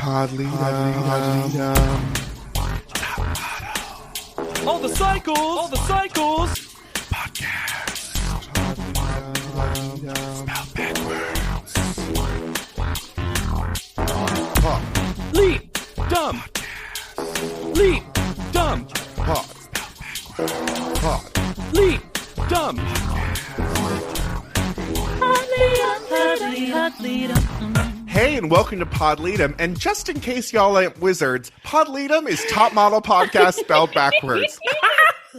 All the cycles. Podcast. Spelled backwards. Leap. Dumb. Leap. Dumb. Leap. Dumb. Hey, and welcome to Podleadum. And just in case y'all ain't wizards, Podleadum is top model podcast spelled backwards.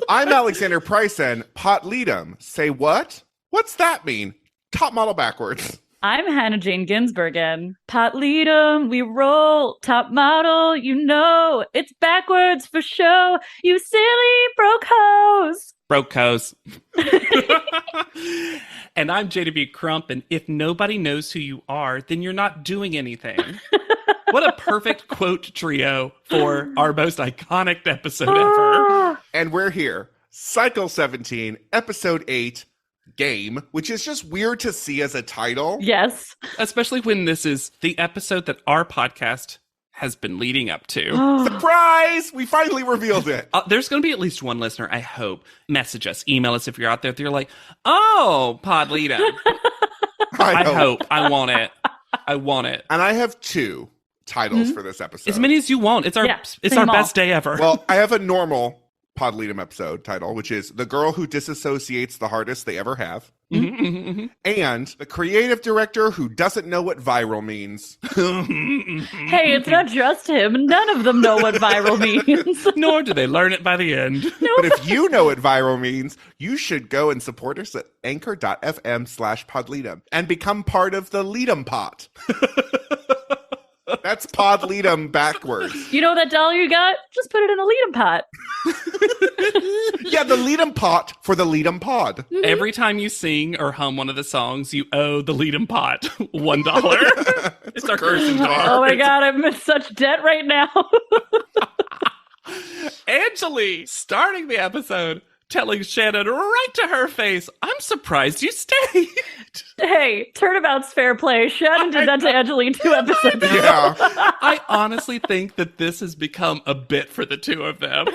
I'm Alexander Price, and Podleadum. Say what? What's that mean? Top model backwards. I'm Hannah Jane Ginsburg, and Podleadum, we roll. Top model, you know, it's backwards for show. You silly broke hose. Broke hose. And I'm JW Crump, and if nobody knows who you are, then you're not doing anything. What a perfect quote trio for our most iconic episode ever. And we're here. Cycle 17, Episode 8, Game, which is just weird to see as a title. Yes. Especially when this is the episode that our podcast has been leading up to. Surprise! We finally revealed it. There's going to be at least one listener, I hope. Message us, email us if you're out there. If you're like, oh, Podleadum. I hope. I want it. And I have two titles for this episode. As many as you want. It's our best day ever. Well, I have a normal Podleadum episode title, which is The Girl Who Disassociates the Hardest They Ever Have. And The Creative Director Who Doesn't Know What Viral Means. Hey, it's not just him. None of them know what viral means. Nor do they learn it by the end. But if you know what viral means, you should go and support us at anchor.fm/Podleadum and become part of the Leadum Pot. That's Podleadum backwards. You know that dollar you got? Just put it in a Leadum pot. Yeah, the Leadum Pot for the Leadum Pod. Every time you sing or hum one of the songs, you owe the Leadum Pot $1. It's our cursing jar. Oh my God, I'm in such debt right now. Angeli, starting the episode, telling Shannon right to her face, I'm surprised you stayed. Hey, turnabout's fair play. Shannon did that to Angeli 2 episodes ago. Yeah. I honestly think that this has become a bit for the two of them.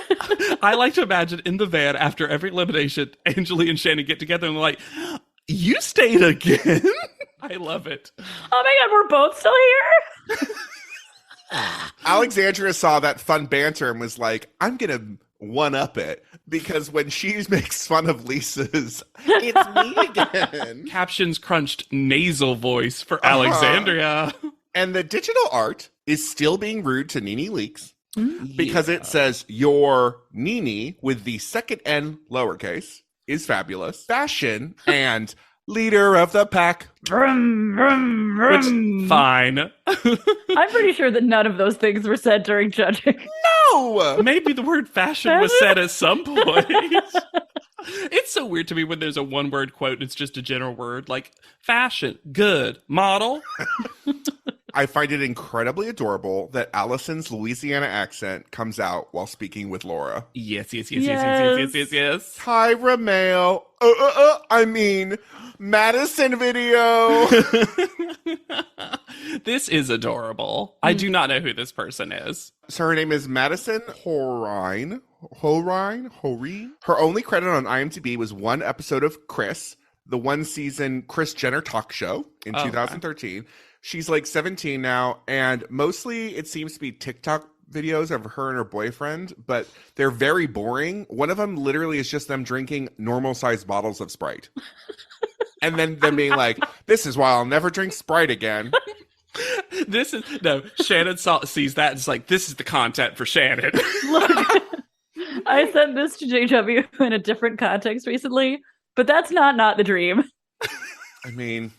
I like to imagine in the van after every elimination, Angeli and Shannon get together and they're like, you stayed again? I love it. Oh my God, we're both still here? Alexandria saw that fun banter and was like, I'm going to one-up it. Because when she makes fun of Lisa's, it's me again. Captions crunched nasal voice for Alexandria. And the digital art is still being rude to Nene Leaks because it says your Nene with the second N lowercase is fabulous. Fashion and leader of the pack. Vroom, vroom, vroom. Which, fine. I'm pretty sure that none of those things were said during judging. No! Maybe the word fashion was said at some point. It's so weird to me when there's a one-word quote and it's just a general word. Like, fashion, good, model. I find it incredibly adorable that Allison's Louisiana accent comes out while speaking with Laura. Yes. Tyra Mail. I mean, Madison video. This is adorable. I do not know who this person is. So her name is Madison Horine. Her only credit on IMDb was one episode of Chris, the one season Kris Jenner talk show in 2013. Okay. She's like 17 now, and mostly it seems to be TikTok videos of her and her boyfriend, but they're very boring. One of them literally is just them drinking normal-sized bottles of Sprite. And then them being like, this is why I'll never drink Sprite again. Shannon sees that and is like, this is the content for Shannon. Look, I said this to JW in a different context recently, but that's not the dream. I mean...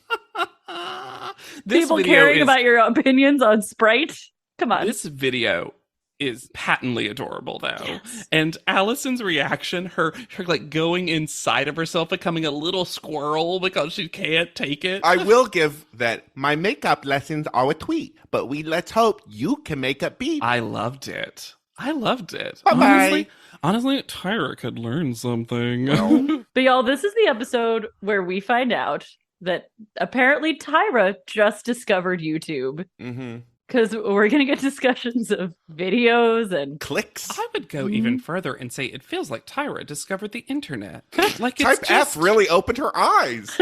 People caring about your opinions on Sprite? Come on. This video is patently adorable, though. Yes. And Allison's reaction, her like going inside of herself, becoming a little squirrel because she can't take it. I will give that my makeup lessons are a tweet, but let's hope you can make a beat. I loved it. Bye-bye. Honestly, Tyra could learn something. No. But y'all, this is the episode where we find out that apparently Tyra just discovered YouTube. Mm-hmm. because we're going to get discussions of videos and Clicks. I would go even further and say it feels like Tyra discovered the internet. Like it's Type just, F really opened her eyes.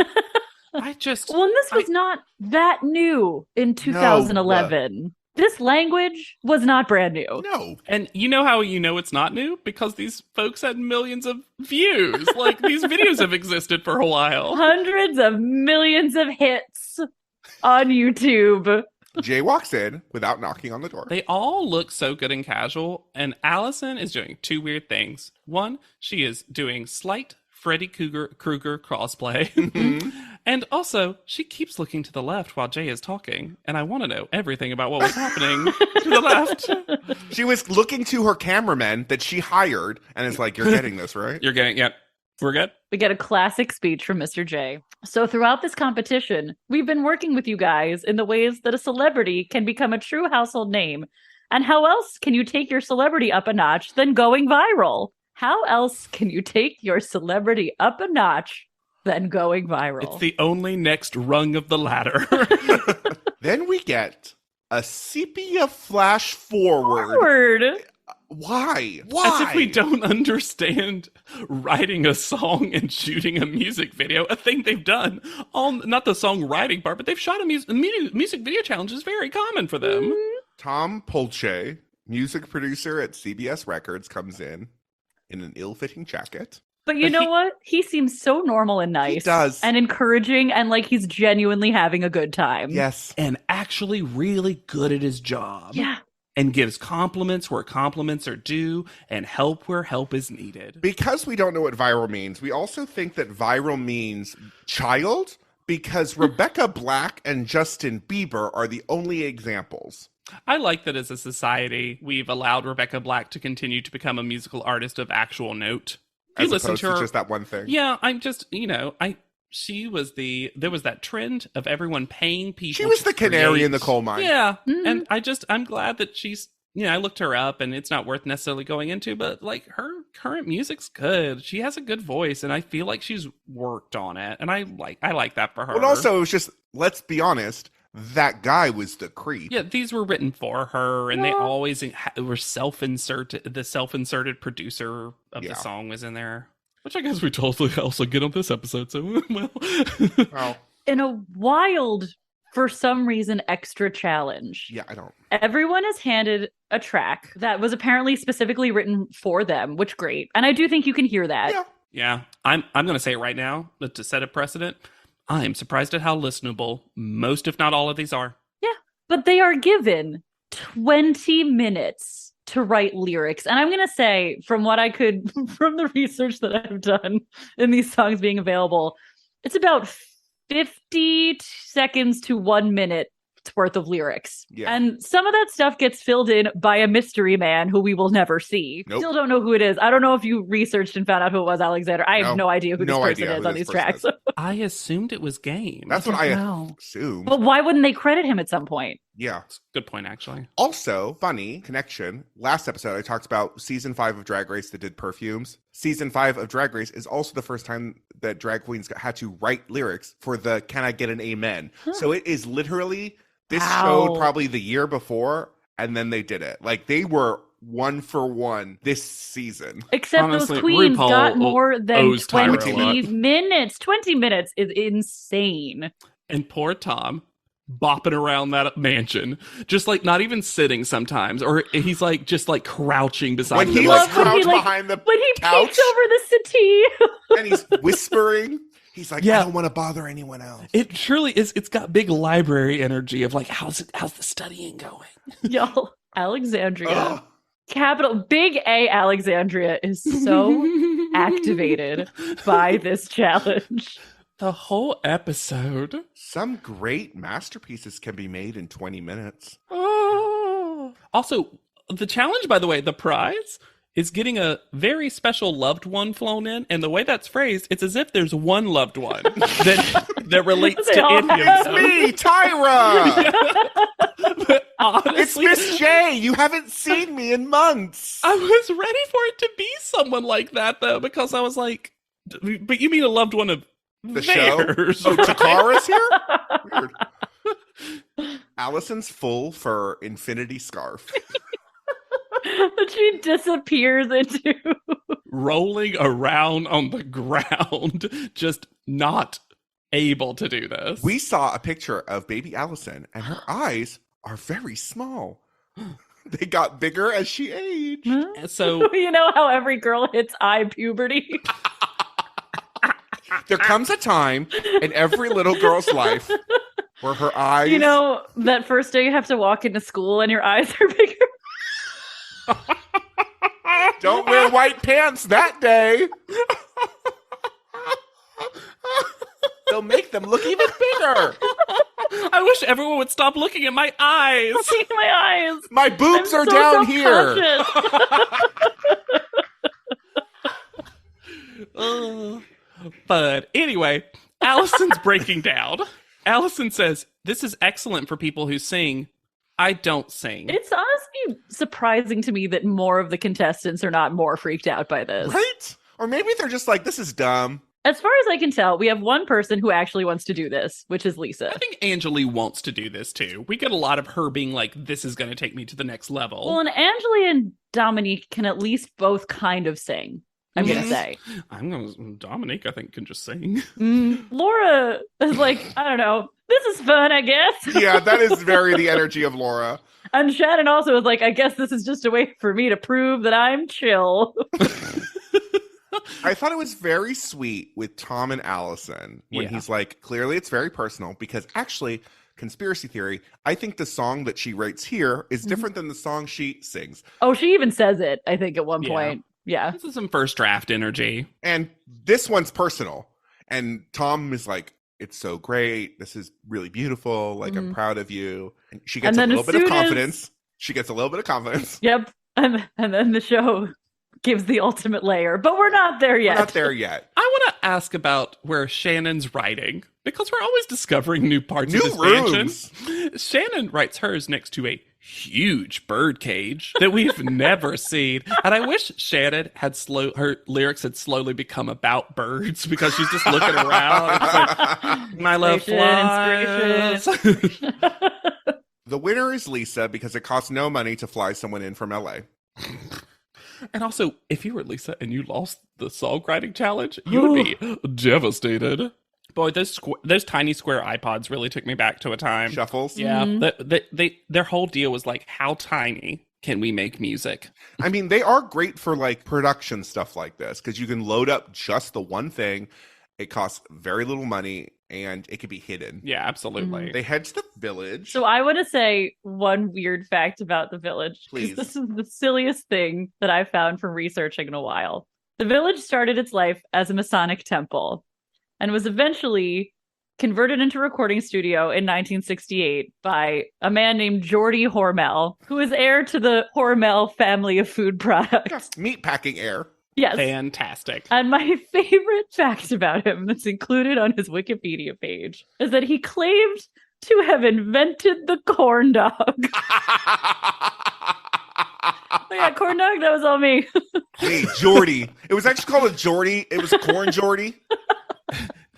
I just. Well, and this was not that new in 2011. This language was not brand new. No. And you know how you know it's not new? Because these folks had millions of views. Like, these videos have existed for a while. Hundreds of millions of hits on YouTube. Jay walks in without knocking on the door. They all look so good and casual, and Allison is doing two weird things. One, she is doing slight Freddy Krueger cosplay. And also, she keeps looking to the left while Jay is talking, and I want to know everything about what was happening to the left. She was looking to her cameraman that she hired, and it's like, you're getting this, right? You're getting, yeah, we're good. We get a classic speech from Mr. J. So throughout this competition, we've been working with you guys in the ways that a celebrity can become a true household name. And how else can you take your celebrity up a notch than going viral? How else can you take your celebrity up a notch than going viral? It's the only next rung of the ladder. Then we get a sepia flash forward. Why? As if we don't understand writing a song and shooting a music video, a thing they've done. Not the songwriting part, but they've shot a music video challenge is very common for them. Tom Polche, music producer at CBS Records, comes in an ill-fitting jacket. But you know what? He seems so normal and nice. He does. And encouraging, and like he's genuinely having a good time. Yes. And actually really good at his job. Yeah. And gives compliments where compliments are due and help where help is needed. Because we don't know what viral means, we also think that viral means child, because Rebecca Black and Justin Bieber are the only examples. I like that as a society, we've allowed Rebecca Black to continue to become a musical artist of actual note. As opposed to just that one thing. Yeah, I'm just, she was there was that trend of everyone paying people. She was to the canary create. in the coal mine. Yeah. And I'm glad that she's, I looked her up and it's not worth necessarily going into, but like her current music's good. She has a good voice and I feel like she's worked on it. And I like that for her. But also, it was just, let's be honest, that guy was the creep. Yeah, these were written for her, and they always were self-inserted. The self-inserted producer of the song was in there, which I guess we totally also get on this episode. So, Well, In a wild, for some reason, extra challenge. yeah, I don't. Everyone is handed a track that was apparently specifically written for them, which great. And I do think you can hear that. yeah, I'm going to say it right now to set a precedent. I am surprised at how listenable most, if not all, of these are. Yeah, but they are given 20 minutes to write lyrics. And I'm going to say, from what I could, from the research that I've done in these songs being available, it's about 50 seconds to 1 minute worth of lyrics. Yeah. And some of that stuff gets filled in by a mystery man who we will never see. Nope. Still don't know who it is. I don't know if you researched and found out who it was, Alexander. I have no idea who this person is on these tracks. I assumed it was Game. That's what I know. assumed. But why wouldn't they credit him at some point? Yeah. Good point, actually. Also, funny connection. Last episode, I talked about season 5 of Drag Race that did perfumes. Season 5 of Drag Race is also the first time that drag queens had to write lyrics for the Can I Get an Amen? So it is literally, this showed probably the year before, and then they did it. Like, they were 1 for 1 this season. Except honestly, those queens RuPaul got more than owes Tyra 20 minutes. 20 minutes is insane. And poor Tom bopping around that mansion, just like not even sitting sometimes, or he's like just like crouching beside When him. he like, like crouched behind the When he couch peeks over the settee. and he's whispering, he's like, I don't want to bother anyone else. it truly is. It's got big library energy of like, how's the studying going? Y'all, Alexandria. Capital big A Alexandria is so activated by this challenge. The whole episode. Some great masterpieces can be made in 20 minutes. Oh. Also, the challenge, by the way, the prize is getting a very special loved one flown in, and the way that's phrased, it's as if there's one loved one that relates They to all any of have them. Me, Tyra! But It's honestly, Miss J! You haven't seen me in months! I was ready for it to be someone like that, though, because I was like, but you mean a loved one of The theirs, show? Oh, right? Takara's here? Weird. Allison's full fur infinity scarf. That she disappears into. Rolling around on the ground, just not able to do this. We saw a picture of baby Allison, and her eyes are very small. They got bigger as she aged. So You know how every girl hits eye puberty? There comes a time in every little girl's life where her eyes... You know, that first day you have to walk into school and your eyes are bigger? Don't wear white pants that day. They'll make them look even bigger. I wish everyone would stop looking at my eyes. My eyes. My boobs I'm are so down here. Ugh. But anyway, Allison's breaking down. Allison says, "This is excellent for people who sing. I don't sing." It's honestly surprising to me that more of the contestants are not more freaked out by this. Right? Or maybe they're just like, this is dumb. As far as I can tell, we have one person who actually wants to do this, which is Lisa. I think Angeli wants to do this too. We get a lot of her being like, "This is going to take me to the next level." Well, and Angeli and Dominique can at least both kind of sing, I'm going to say. Dominique, I think, can just sing. Laura is like, I don't know, this is fun, I guess. Yeah, that is very the energy of Laura. And Shannon also is like, I guess this is just a way for me to prove that I'm chill. I thought it was very sweet with Tom and Allison when he's like, clearly it's very personal because actually, conspiracy theory, I think the song that she writes here is different than the song she sings. Oh, she even says it, I think, at one point. Yeah. This is some first draft energy. And this one's personal. And Tom is like, it's so great. This is really beautiful. Like, I'm proud of you. And she gets a little bit of confidence. She gets a little bit of confidence. Yep. And then the show gives the ultimate layer. But we're not there yet. We're not there yet. I want to ask about where Shannon's writing, because we're always discovering new parts of this rooms. mansion. Shannon writes hers next to a huge bird cage that we've never seen. And I wish Shannon had her lyrics had slowly become about birds, because she's just looking around. It's like, my love flies. The winner is Lisa because it costs no money to fly someone in from LA. And also, if you were Lisa and you lost the songwriting challenge, you would be devastated. Boy, those tiny square iPods really took me back to a time. Shuffles. Yeah, their whole deal was like, how tiny can we make music? I mean, they are great for like production stuff like this because you can load up just the one thing. It costs very little money and it can be hidden. Yeah, absolutely. They head to the village. So I want to say one weird fact about the village. Please. This is the silliest thing that I found from researching in a while. The village started its life as a Masonic temple and was eventually converted into a recording studio in 1968 by a man named Geordie Hormel, who is heir to the Hormel family of food products. Meatpacking air. Yes. Fantastic. And my favorite fact about him that's included on his Wikipedia page is that he claimed to have invented the corn dog. Yeah, corn dog, that was all me. Hey, Geordie. It was actually called a Geordie. It was a corn Geordie.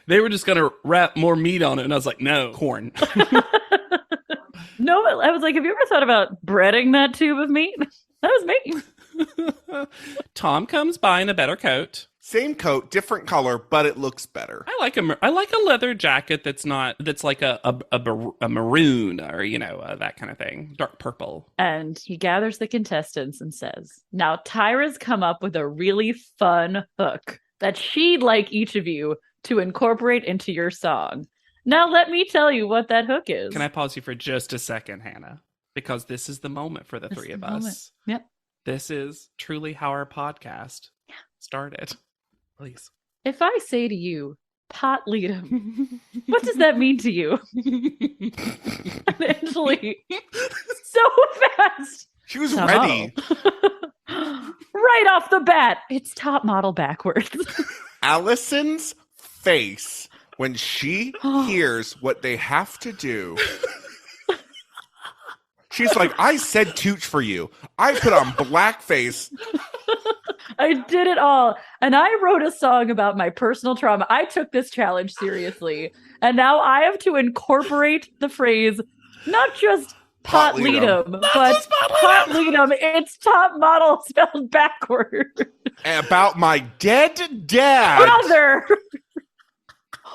They were just going to wrap more meat on it. And I was like, no, corn. No, I was like, have you ever thought about breading that tube of meat? That was me. Tom comes by in a better coat. Same coat, different color, but it looks better. I like a leather jacket that's like a maroon or, that kind of thing. Dark purple. And he gathers the contestants and says, now Tyra's come up with a really fun hook that she'd like each of you to incorporate into your song. Now let me tell you what that hook is. Can I pause you for just a second, Hannah? Because this is the moment for the three of us. Yep. This is truly how our podcast started. Please. If I say to you, pot leadum, what does that mean to you? And Angeli, so fast. She was ready. Right off the bat, it's top model backwards. Allison's face when she hears what they have to do. She's like, I said tooch for you. I put on blackface. I did it all. And I wrote a song about my personal trauma. I took this challenge seriously. And now I have to incorporate the phrase Not just Pot Potletum, Leadum. but just Pot Potletum. It's top model spelled backward. About my dead dad. Brother!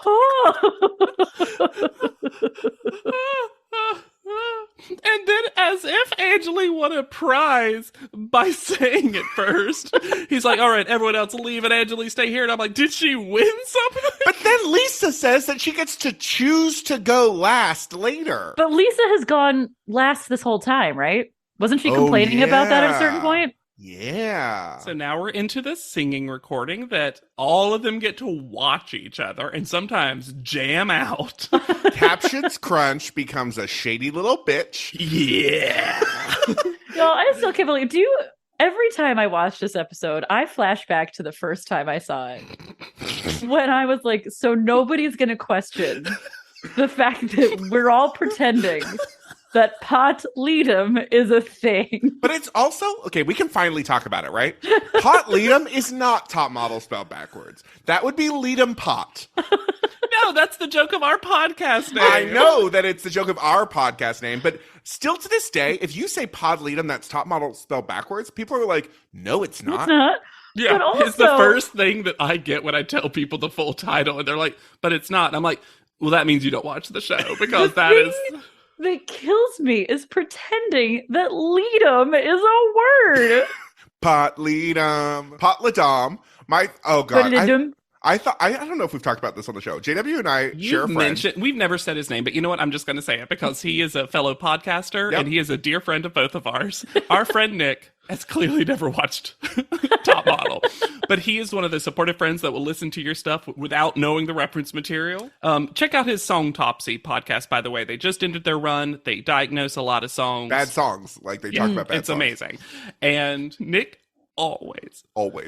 Oh. And then, as if Angeli won a prize by saying it first, he's like, all right, everyone else leave and Angeli stay here. And I'm like, did she win something? But then Lisa says that she gets to choose to go last later. But Lisa has gone last this whole time, right? Wasn't she complaining about that at a certain yeah. point? Yeah. So now we're into the singing recording that all of them get to watch each other and sometimes jam out. Captions crunch becomes a shady little bitch. Yeah. No, I still can't believe. Every time I watch this episode, I flash back to the first time I saw it. When I was like, so nobody's going to question the fact that we're all pretending that Potletum is a thing. But it's also, okay, we can finally talk about it, right? Potletum is not top model spelled backwards. That would be Leadum Pot. No, that's the joke of our podcast name. I know that it's the joke of our podcast name, but still to this day, if you say Podletum, that's top model spelled backwards, people are like, no, it's not. It's not. Yeah, But also, it's the first thing that I get when I tell people the full title, and they're like, but it's not. And I'm like, well, that means you don't watch the show, because that is... that kills me is pretending that leadum is a word. Potletum. Potledom. Oh God. Potledum. I don't know if we've talked about this on the show. JW and I share a friend. We've never said his name, but you know what? I'm just going to say it because he is a fellow podcaster and he is a dear friend of both of ours. Our friend Nick has clearly never watched Top Model, but he is one of the supportive friends that will listen to your stuff without knowing the reference material. Check out his Songtopsy podcast, by the way. They just ended their run. They diagnose a lot of songs. Bad songs. Like they talk about bad it's songs. amazing. And Nick always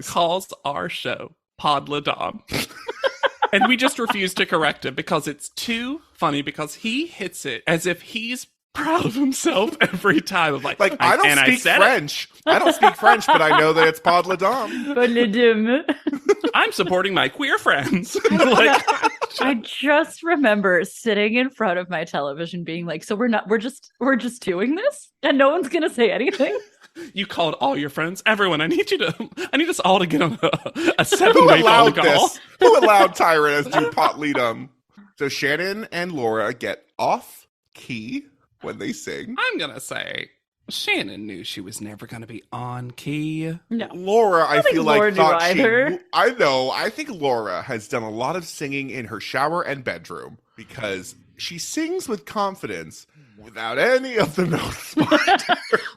calls our show Podledom. And we just refuse to correct him because it's too funny because he hits it as if he's proud of himself every time. Of like I don't speak French. I don't speak French, but I know that it's Podledom. Potledum. I'm supporting my queer friends. Like, I just remember sitting in front of my television being like, so we're just doing this and no one's gonna say anything. you called all your friends. Everyone, I need us all to get on a 7-way phone call. Who allowed Tyra to do Potledom? So Shannon and Laura get off key when they sing. I'm gonna say Shannon knew she was never gonna be on key. No. Laura, I feel like Laura thought knew either. I know. I think Laura has done a lot of singing in her shower and bedroom because she sings with confidence without any of the notes.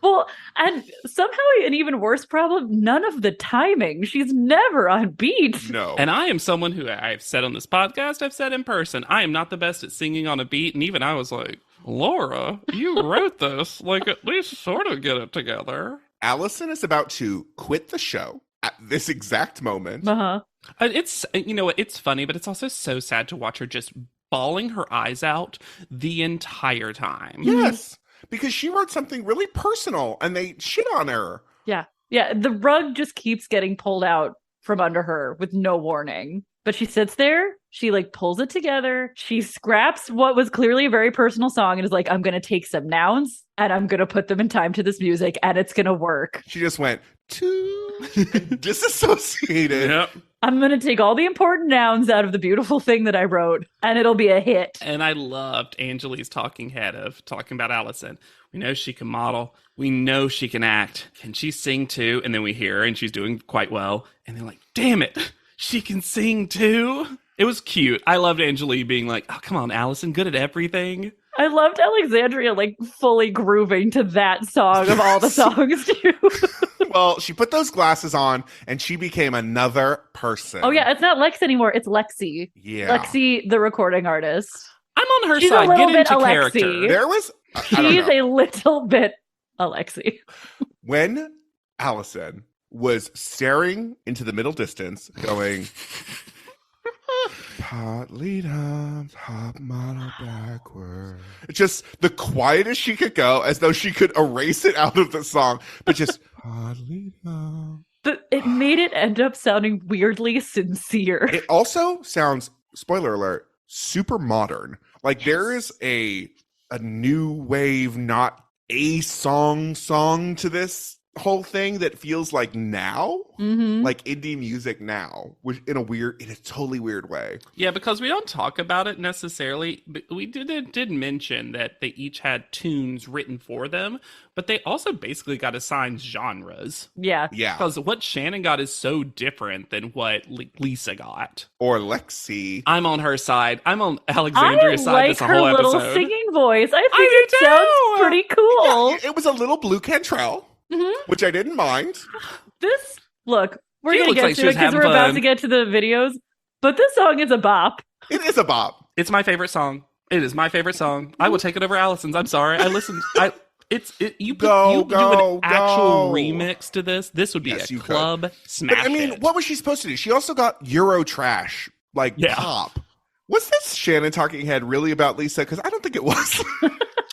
Well, and somehow an even worse problem, none of the timing. She's never on beat. No. And I am someone who I've said on this podcast, I've said in person, I am not the best at singing on a beat. And even I was like, Laura, you wrote this. Like, at least sort of get it together. Allison is about to quit the show at this exact moment. Uh-huh. It's, it's funny, but it's also so sad to watch her just bawling her eyes out the entire time. Yes, because she wrote something really personal and they shit on her. Yeah. Yeah. The rug just keeps getting pulled out from under her with no warning. But she sits there, she pulls it together, she scraps what was clearly a very personal song and is like, I'm going to take some nouns and I'm going to put them in time to this music and it's going to work. She just went, disassociated. Yep. I'm going to take all the important nouns out of the beautiful thing that I wrote and it'll be a hit. And I loved Angeli's talking head of talking about Allison. We know she can model. We know she can act. Can she sing too? And then we hear her and she's doing quite well. And they're like, damn it, she can sing too. It was cute. I loved Angeli being like, oh, come on, Allison, good at everything. I loved Alexandria fully grooving to that song of all the songs too. Well, she put those glasses on and she became another person. Oh yeah, it's not Lex anymore, it's Lexi. Yeah. Lexi, the recording artist. I'm on her She's a side. little Get bit into Alexi. character. There was She's a little bit Alexi. when Allison was staring into the middle distance, going, Potledom, top model backward. Just the quietest she could go, as though she could erase it out of the song, but just Potledom. But it made it end up sounding weirdly sincere. It also sounds, spoiler alert, super modern. There is a a new wave, not a song to this whole thing that feels like now, like indie music now, which in a totally weird way. Yeah, because we don't talk about it necessarily, but we did mention that they each had tunes written for them, but they also basically got assigned genres. Yeah. Because what Shannon got is so different than what Lisa got. Or Lexi. I'm on her side. I'm on Alexandria's side this whole her little episode. singing voice. I think I it do sounds too. pretty cool. Yeah, it was a little Blue Cantrell, which I didn't mind. Look, we're She going to looks get like to she it was because having we're about fun. to get to the videos, but this song is a bop. It is a bop. It's my favorite song. It is my favorite song. I will take it over Allison's. I'm sorry. I listened. You do an actual remix to this. This would be Yes, a you club smash. But I mean, hit. what was she supposed to do? She also got Euro trash, like pop. Was this Shannon Talking Head really about Lisa? Because I don't think it was.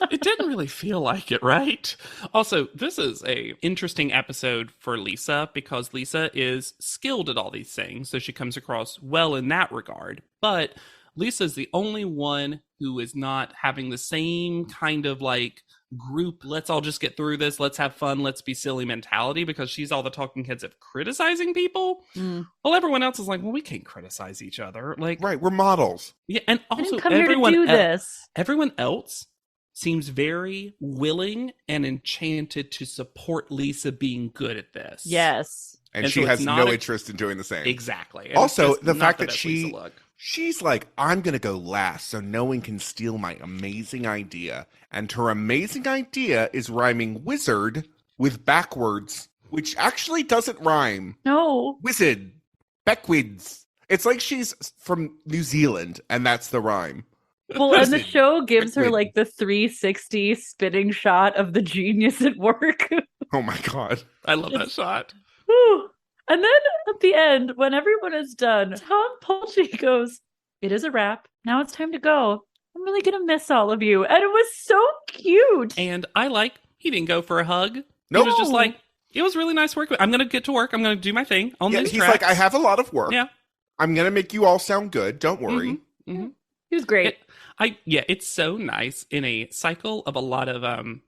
It didn't really feel like it, right? Also, this is a interesting episode for Lisa because Lisa is skilled at all these things, so she comes across well in that regard. But Lisa's the only one who is not having the same kind of like group, let's all just get through this, let's have fun, let's be silly mentality, because she's all the talking heads of criticizing people. Well, everyone else is like, well, we can't criticize each other. Like, Right, we're models. yeah, and I also didn't come here to do this. everyone else seems very willing and enchanted to support Lisa being good at this. Yes. And And she so has it's not no a- interest in doing the same. Exactly. And Also, it's just the not fact the that best Lisa she look. she's like, I'm gonna go last so no one can steal my amazing idea. And her amazing idea is rhyming wizard with backwards, which actually doesn't rhyme. No. Wizard. Backwards. It's like she's from New Zealand and that's the rhyme. Well, and the Listen, show gives her wait. like the 360 spinning shot of the genius at work. Oh my god. I love that shot. Whew. And then at the end, when everyone is done, Tom Polchi goes, "It is a wrap. Now it's time to go. I'm really going to miss all of you." And it was so cute. And he didn't go for a hug. Nope. He was just like, it was really nice work. I'm going to get to work. I'm going to do my thing on Yeah, these he's tracks. like, I have a lot of work. Yeah. I'm gonna make you all sound good. Don't worry. Mm-hmm. He was great. It's so nice in a cycle of a lot of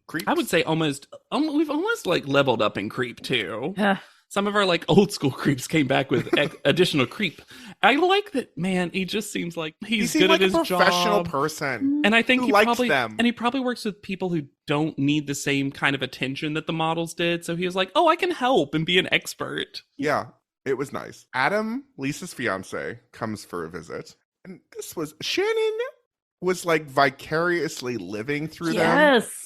Creeps. I would say we've almost like leveled up in creep too. Yeah. Some of our like old school creeps came back with additional creep. I like that, man. He just seems like He he's seemed good like at his a professional job. person. And I think who he likes probably them. and he probably works with people who don't need the same kind of attention that the models did. So he was like, "Oh, I can help and be an expert." Yeah, it was nice. Adam, Lisa's fiance, comes for a visit. And Shannon was like vicariously living through them Yes.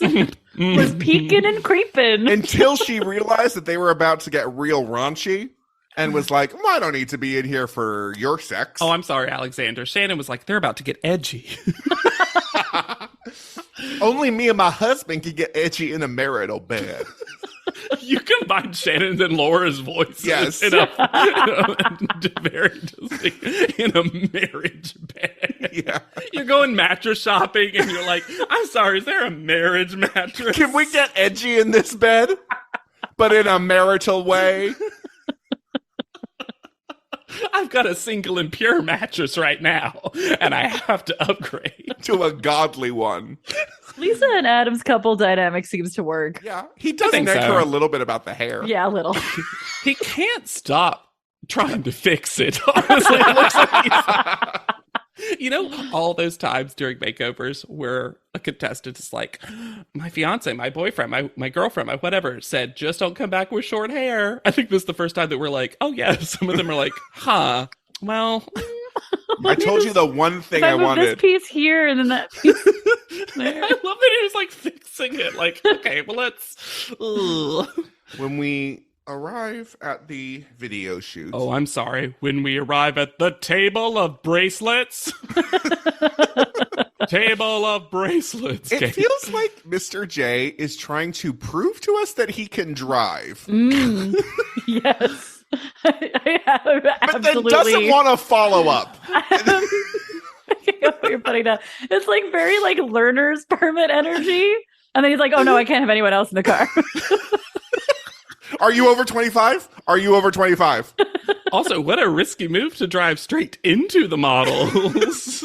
Was peeking and creeping. until she realized that they were about to get real raunchy and was like, well, I don't need to be in here for your sex. Oh, I'm sorry, Alexander. Shannon was like, "They're about to get edgy." Only me and my husband can get edgy in a marital bed. You combined Shannon's and Laura's voices Yes. in a very distinct, in a marriage bed. Yeah. You're going mattress shopping and you're like, "I'm sorry, is there a marriage mattress?" Can we get edgy in this bed? But in a marital way? I've got a single and pure mattress right now, and I have to upgrade. To a godly one. Lisa and Adam's couple dynamic seems to work. Yeah. He does think nag so. her a little bit about the hair. Yeah, a little. He can't stop trying to fix it, honestly. It looks like you know, all those times during makeovers where a contestant is like, my fiance, my boyfriend, my girlfriend, my whatever, said, just don't come back with short hair. I think this is the first time that we're like, oh yeah, some of them are like, huh, well. I told you the one thing If I move wanted. this piece here and then that piece there. I love that he was like fixing it. Like, okay, well, let's. Ugh. When we arrive at the video shoot. Oh, I'm sorry. When we arrive at the table of bracelets. Table of bracelets. It feels like Mr. J is trying to prove to us that he can drive. Yes. I have But then absolutely. doesn't want to follow up. I can't get what you're putting down. It's like very like learner's permit energy. And then he's like, "Oh no, I can't have anyone else in the car." Are you over 25? Are you over 25? Also, what a risky move to drive straight into the models.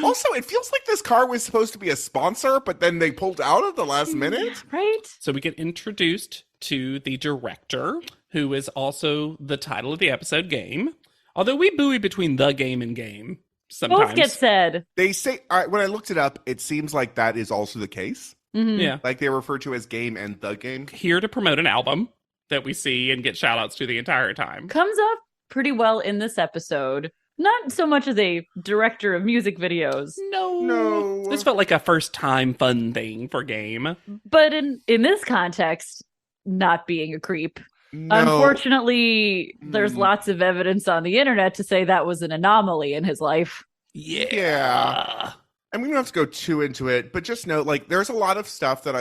Also, it feels like this car was supposed to be a sponsor, but then they pulled out at the last minute. Right? So we get introduced to the director, who is also the title of the episode, Game. Although we buoy between the game and game sometimes. Both get said. They say, when I looked it up, it seems like that is also the case. Mhm. Yeah. Like they refer to as Game and the Game. Here to promote an album that we see and get shout outs to the entire time. Comes up pretty well in this episode. Not so much as a director of music videos, No. This felt like a first time fun thing for Game. but in this context, not being a creep. No. Unfortunately, there's Hmm. lots of evidence on the internet to say that was an anomaly in his life. Yeah. And we don't have to go too into it, but just note, like, there's a lot of stuff that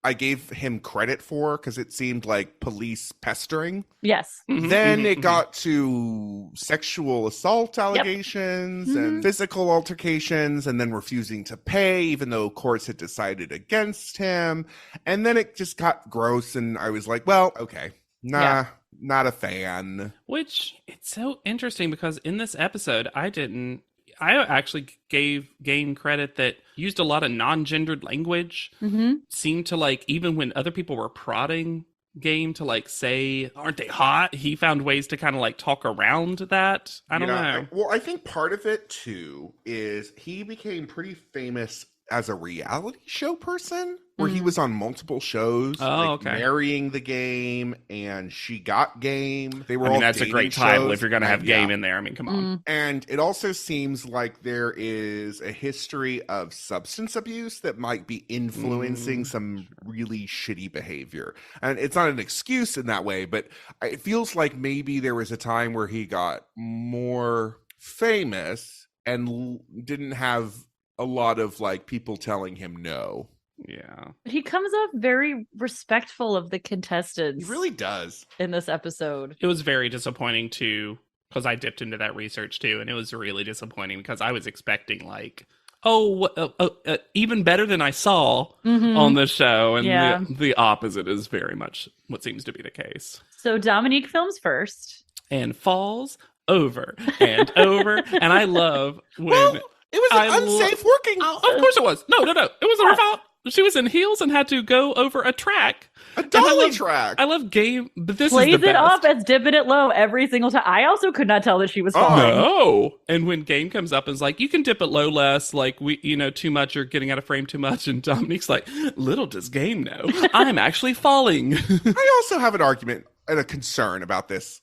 I gave him credit for because it seemed like police pestering. Yes. Mhm, Then mhm, it mhm. got to sexual assault allegations and physical altercations, and then refusing to pay, even though courts had decided against him. And then it just got gross, and I was like, well, okay, Yeah. not a fan. Which it's so interesting because in this episode, I actually gave Game credit that used a lot of non-gendered language. Mm-hmm. Seemed to like, even when other people were prodding Game to like say, aren't they hot? He found ways to kind of like talk around that. I don't know. Well, I think part of it too is he became pretty famous as a reality show person where he Mhm. was on multiple shows, Oh, like okay. Marrying the Game and She Got Game. They were I all mean, that's a dating great title shows, if you're going to have and Game yeah. in there. I mean, come on. Mm. And it also seems like there is a history of substance abuse that might be influencing some really shitty behavior. And it's not an excuse in that way, but it feels like maybe there was a time where he got more famous and didn't have a lot of like people telling him no. Yeah. He comes up very respectful of the He contestants really does. in this episode. It was very disappointing too, because I dipped into that research too, and it was really disappointing because I was expecting like, even better than I saw Mhm. on the show, and Yeah. the opposite is very much what seems to be the case. So Dominique films first. And falls over and over, and I love when. Well, it was I an unsafe working. Oh, of course it was. No, it wasn't her fault. She was in heels and had to go over a track. A dolly love- track. I love Game, but this Plays is the it best. off as dipping it low every single time. I also could not tell that she was falling. No. And when Game comes up and is like, you can dip it low less, like too much, you're getting out of frame too much. And Dominique's like, little does Game know, I'm actually falling. I also have an argument and a concern about this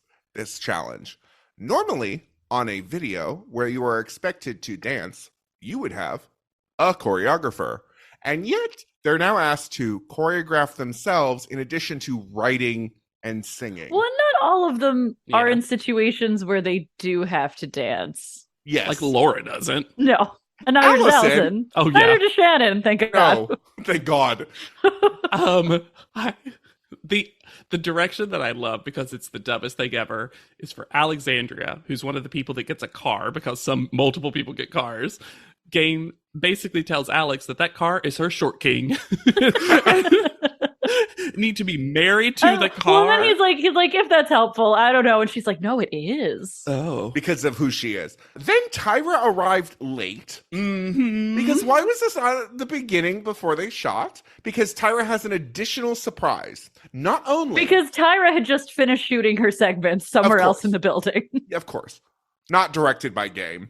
challenge. Normally, on a video where you are expected to dance, you would have a choreographer. And yet, they're now asked to choreograph themselves in addition to writing and singing. Well, not all of them are Yeah. in situations where they do have to dance. Yes. Like Laura doesn't. No. And neither does Allison. Allison. Oh, Neither yeah. does Shannon, thank God. No, thank God. The direction that I love, because it's the dumbest thing ever, is for Alexandria, who's one of the people that gets a car because multiple people get cars. Game basically tells Alex that car is her short king. Need to be married to the car. Well, then he's like, if that's helpful, I don't know. And she's like, no, it is. Oh. Because of who she is. Then Tyra arrived late. Mm-hmm. Because why was this not at the beginning before they shot? Because Tyra has an additional surprise. Not only... Because Tyra had just finished shooting her segments somewhere Of else course. in the building. Of course. Not directed by Game.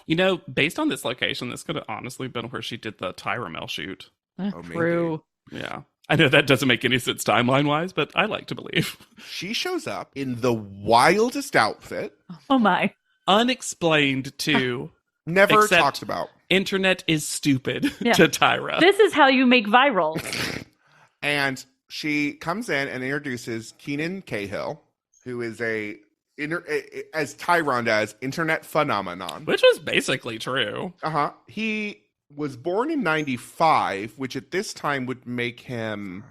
No. Based on this location, this could have honestly been where she did the Tyra Mel shoot. Oh, maybe. True. Yeah. I know that doesn't make any sense timeline-wise, but I like to believe. She shows up in the wildest outfit. Oh my. Unexplained to Never Except- talked about. internet is stupid Yeah. to Tyra. This is how you make viral. And she comes in and introduces Keenan Cahill, who is as Tyron does, internet phenomenon. Which was basically true. Uh-huh. He was born in 95, which at this time would make him,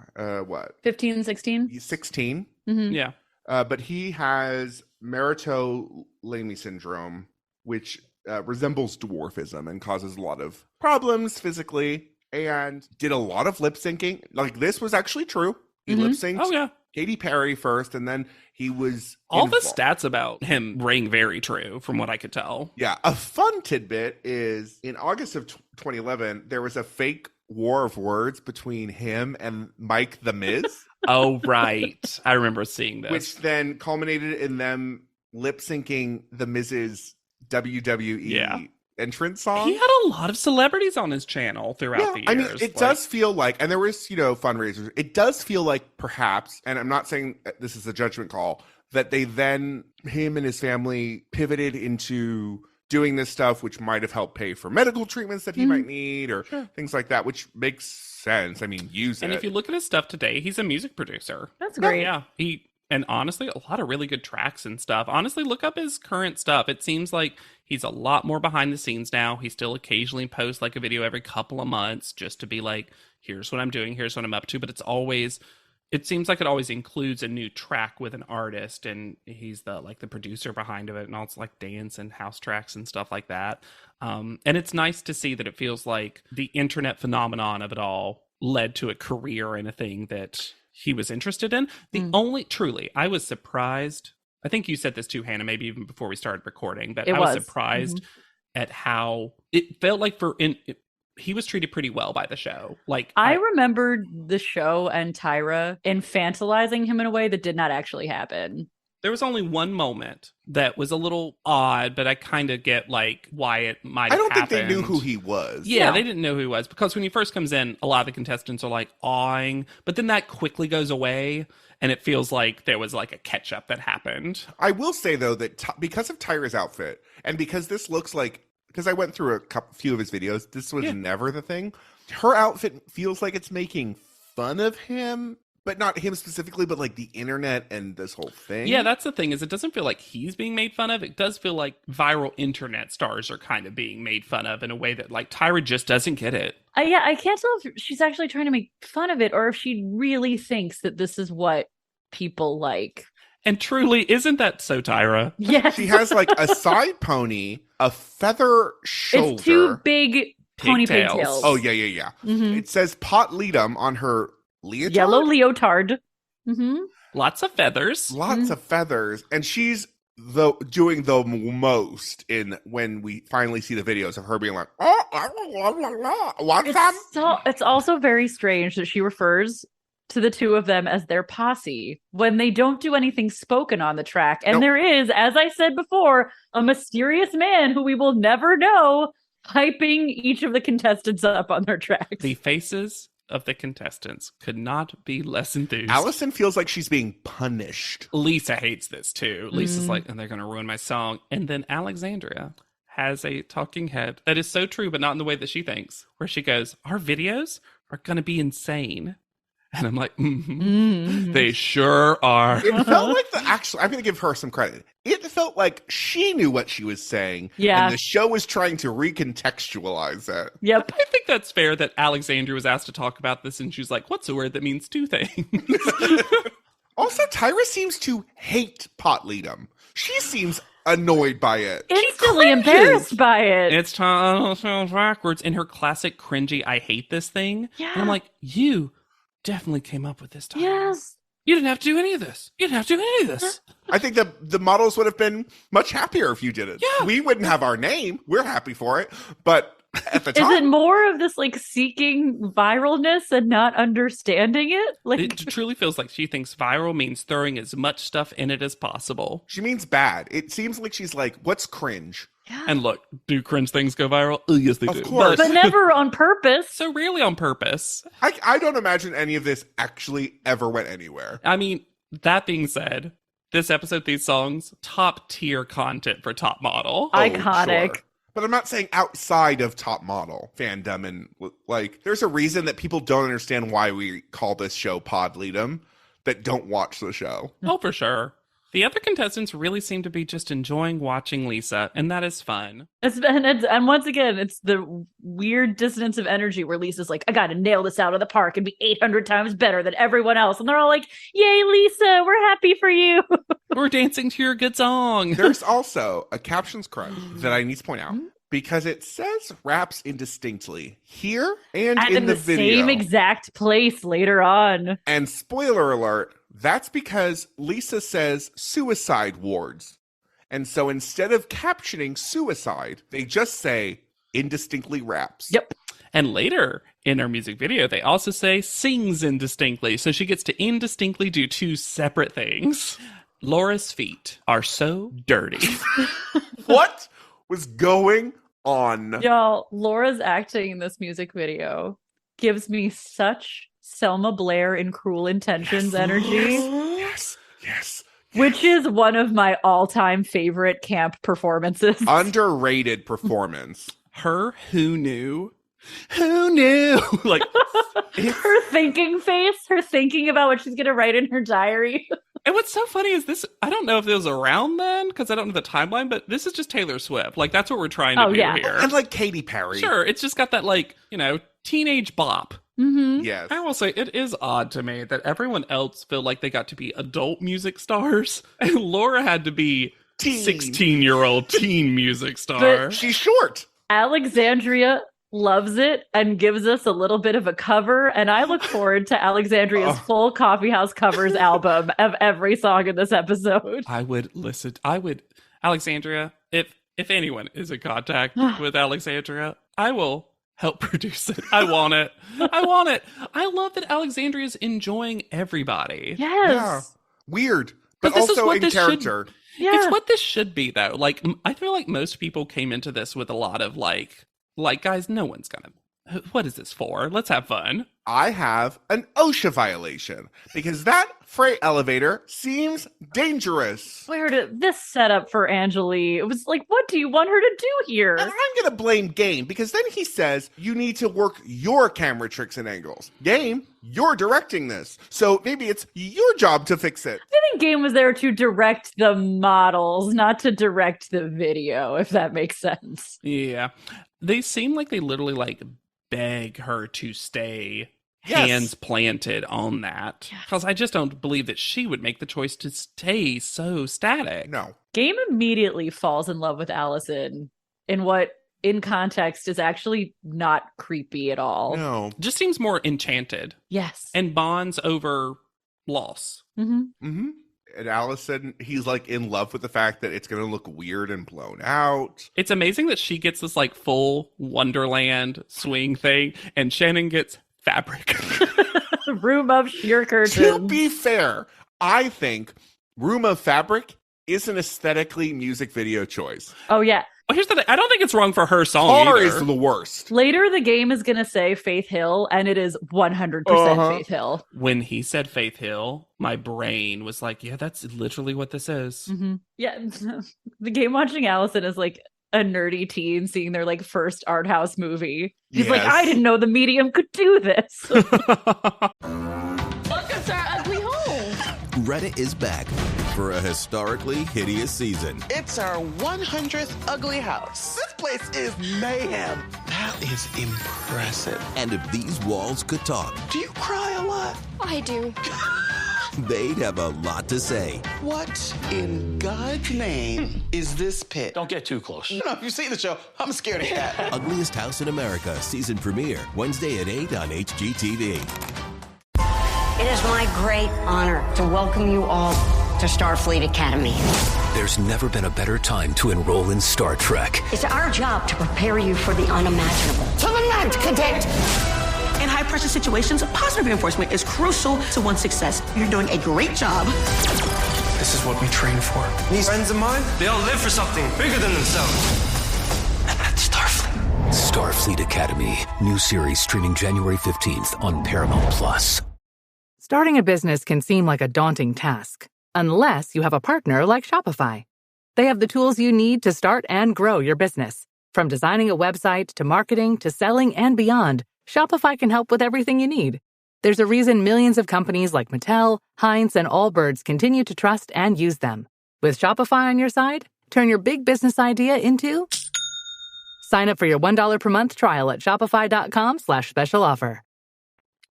15, 16? He's 16. Mm-hmm. Yeah. But he has Meritolamy syndrome, which resembles dwarfism and causes a lot of problems physically, and did a lot of lip syncing. Like, this was actually true. He Mhm. lip synced Oh, yeah. Katy Perry first, and then he was All the involved. stats about him ring very true from what I could tell. Yeah, a fun tidbit is in August of 2011, there was a fake war of words between him and Mike the Miz, Oh, right. I remember seeing this. which then culminated in them lip syncing the Miz's WWE entrance song. He had a lot of celebrities on his channel throughout the years. I mean, it does feel like, and there was, fundraisers. It does feel like perhaps, and I'm not saying this is a judgment call, that they then, him and his family pivoted into doing this stuff, which might have helped pay for medical treatments that he might need or things like that, which makes sense. I mean, use it. And if you look at his stuff today, he's a music producer. That's great. Yeah. And honestly, a lot of really good tracks and stuff. Honestly, look up his current stuff. It seems like he's a lot more behind the scenes now. He still occasionally posts like a video every couple of months just to be like, here's what I'm doing, here's what I'm up to. But it seems like it always includes a new track with an artist, and he's the producer behind it, and all it's like dance and house tracks and stuff like that. And it's nice to see that it feels like the internet phenomenon of it all led to a career in a thing that he was interested in. Truly, I was surprised. I think you said this too, Hannah, maybe even before we started recording, but I was surprised at how it felt like he was treated pretty well by the show. Like I remembered the show and Tyra infantilizing him in a way that did not actually happen. There was only one moment that was a little odd, but I kind of get like why it might have happened. I don't think they knew who he was. Yeah, they didn't know who he was, because when he first comes in, a lot of the contestants are like awing, but then that quickly goes away, and it feels like there was like a catch up that happened. I will say though that because of Tyra's outfit, and because this looks like, because I went through few of his videos, this was never the thing. Her outfit feels like it's making fun of him, but not him specifically, but like the internet and this whole thing. Yeah, that's the thing, is it doesn't feel like he's being made fun of. It does feel like viral internet stars are kind of being made fun of in a way that like Tyra just doesn't get it. I can't tell if she's actually trying to make fun of it or if she really thinks that this is what people like. And truly, isn't that so, Tyra? Yes. She has like a side pony, a feather shoulder. It's two big pony Pigtails. pigtails. Oh, yeah. Mhm. It says pot leadum on her leotard. Yellow leotard. Lots of feathers. Lots of feathers. And she's doing the most in when we finally see the videos of her being like, want some? It's also very strange that she refers to the two of them as their posse when they don't do anything spoken on the track. And there is, as I said before, a mysterious man who we will never know hyping each of the contestants up on their tracks. The faces of the contestants could not be less enthused. Allison feels like she's being punished. Lisa hates this too. Lisa's like, and they're going to ruin my song. And then Alexandria has a talking head that is so true, but not in the way that she thinks, where she goes, our videos are going to be insane. And I'm like, they sure are. It felt like I'm going to give her some credit. It felt like she knew what she was saying. Yeah. And the show was trying to recontextualize it. Yep. I think that's fair that Alexandria was asked to talk about this, and she was like, what's a word that means two things? Also, Tyra seems to hate pot leadum. She seems annoyed by it. Instantly embarrassed by it. It's backwards in her classic cringy, I hate this thing. Yeah. And I'm like, you definitely came up with this time. Yes. You didn't have to do any of this. You didn't have to do any of this. I think the models would have been much happier if you did it. Yeah. We wouldn't have our name. We're happy for it. But at the Is time, it more of this like seeking viralness and not understanding it? Like It truly feels like she thinks viral means throwing as much stuff in it as possible. she means bad. It seems like she's like, what's cringe? And look, do cringe things go viral? Yes, they Of do. course. but never on purpose. So rarely on purpose. I don't imagine any of this actually ever went anywhere. I mean, that being said, this episode, these songs, top tier content for Top Model. Iconic. Sure. But I'm not saying outside of Top Model fandom, and like, there's a reason that people don't understand why we call this show Pod Leadum that don't watch the show. Oh, for sure. The other contestants really seem to be just enjoying watching Lisa, and that is fun. And once again, it's the weird dissonance of energy where Lisa's like, I gotta nail this out of the park and be 800 times better than everyone else. And they're all like, yay, Lisa, we're happy for you. We're dancing to your good song. There's also a captions crunch that I need to point out. Because it says raps indistinctly here and in in the the video. same exact place later on. And spoiler alert, That's because Lisa says suicide wards. And so instead of captioning suicide, they just say indistinctly raps. Yep. And later in her music video, they also say sings indistinctly. So she gets to indistinctly do two separate things. Laura's feet are so dirty. What was going on? Y'all, Laura's acting in this music video gives me such Selma Blair in Cruel Intentions energy. Yes. Which is one of my all-time favorite camp performances. Underrated performance. Her who knew? Who knew? Like her thinking face, her thinking about what she's going to write in her diary. And what's so funny is this, I don't know if it was around then, because I don't know the timeline, but this is just Taylor Swift. Like, that's what we're trying to do here. And like Katy Perry. Sure, it's just got that, like, you know, teenage bop. Mm-hmm. Yes. I will say, it is odd to me that everyone else feel like they got to be adult music stars, and Laura had to be 16-year-old teen music star. But she's short. Alexandria loves it and gives us a little bit of a cover, and I look forward to Alexandria's full Coffeehouse covers album of every song in this episode. I would listen. Alexandria, if anyone is in contact with Alexandria, I will help produce it. I want it. I love that Alexandria's enjoying everybody. Yes. Yeah. Weird, but this is also what in this character. Yeah. It's what this should be, though. Like, I feel like most people came into this with a lot of like, guys, no one's gonna, what is this for? Let's have fun. I have an OSHA violation because that freight elevator seems dangerous. Where did this setup for Angeli? It was like, what do you want her to do here? And I'm going to blame Game because then he says, you need to work your camera tricks and angles. Game, you're directing this. So maybe it's your job to fix it. I think Game was there to direct the models, not to direct the video, if that makes sense. Yeah. They seem like they literally like beg her to stay Yes. hands planted on that. Because I just don't believe that she would make the choice to stay so static. No. Game immediately falls in love with Allison in what, in context, is actually not creepy at all. No. Just seems more enchanted. Yes. And bonds over loss. Mm-hmm. Mm-hmm. And Allison, he's like in love with the fact that it's going to look weird and blown out. It's amazing that she gets this like full Wonderland swing thing, and Shannon gets fabric. Room of sheer curtains. To be fair, I think Room of Fabric is an aesthetically music video choice. Oh, yeah. Well, here's the thing. I don't think it's wrong for her song Tar either. is the worst. Later, the game is going to say Faith Hill, and it is 100% Faith Hill. When he said Faith Hill, my brain was like, yeah, that's literally what this is. Mm-hmm. Yeah. The game watching Allison is like a nerdy teen seeing their like first art house movie. He's like, I didn't know the medium could do this. Welcome to our ugly home. Reddit is back for a historically hideous season. It's our 100th ugly house. This place is mayhem. That is impressive. And if these walls could talk, Do you cry a lot? I do. they'd have a lot to say. What in God's name is this pit? Don't get too close. You know, if you see the show, I'm scared of cat. Ugliest House in America season premiere Wednesday at 8 on HGTV. It is my great honor to welcome you all to Starfleet Academy. There's never been a better time to enroll in Star Trek. It's our job to prepare you for the unimaginable. To the left, cadet! In high-pressure situations, positive reinforcement is crucial to one's success. You're doing a great job. This is what we train for. These friends of mine, they all live for something bigger than themselves. And that's Starfleet. Starfleet Academy. New series streaming January 15th on Paramount+. Starting a business can seem like a daunting task, unless you have a partner like Shopify. They have the tools you need to start and grow your business. From designing a website to marketing to selling and beyond, Shopify can help with everything you need. There's a reason millions of companies like Mattel, Heinz, and Allbirds continue to trust and use them. With Shopify on your side, turn your big business idea into... Sign up for your $1 per month trial at shopify.com/special offer.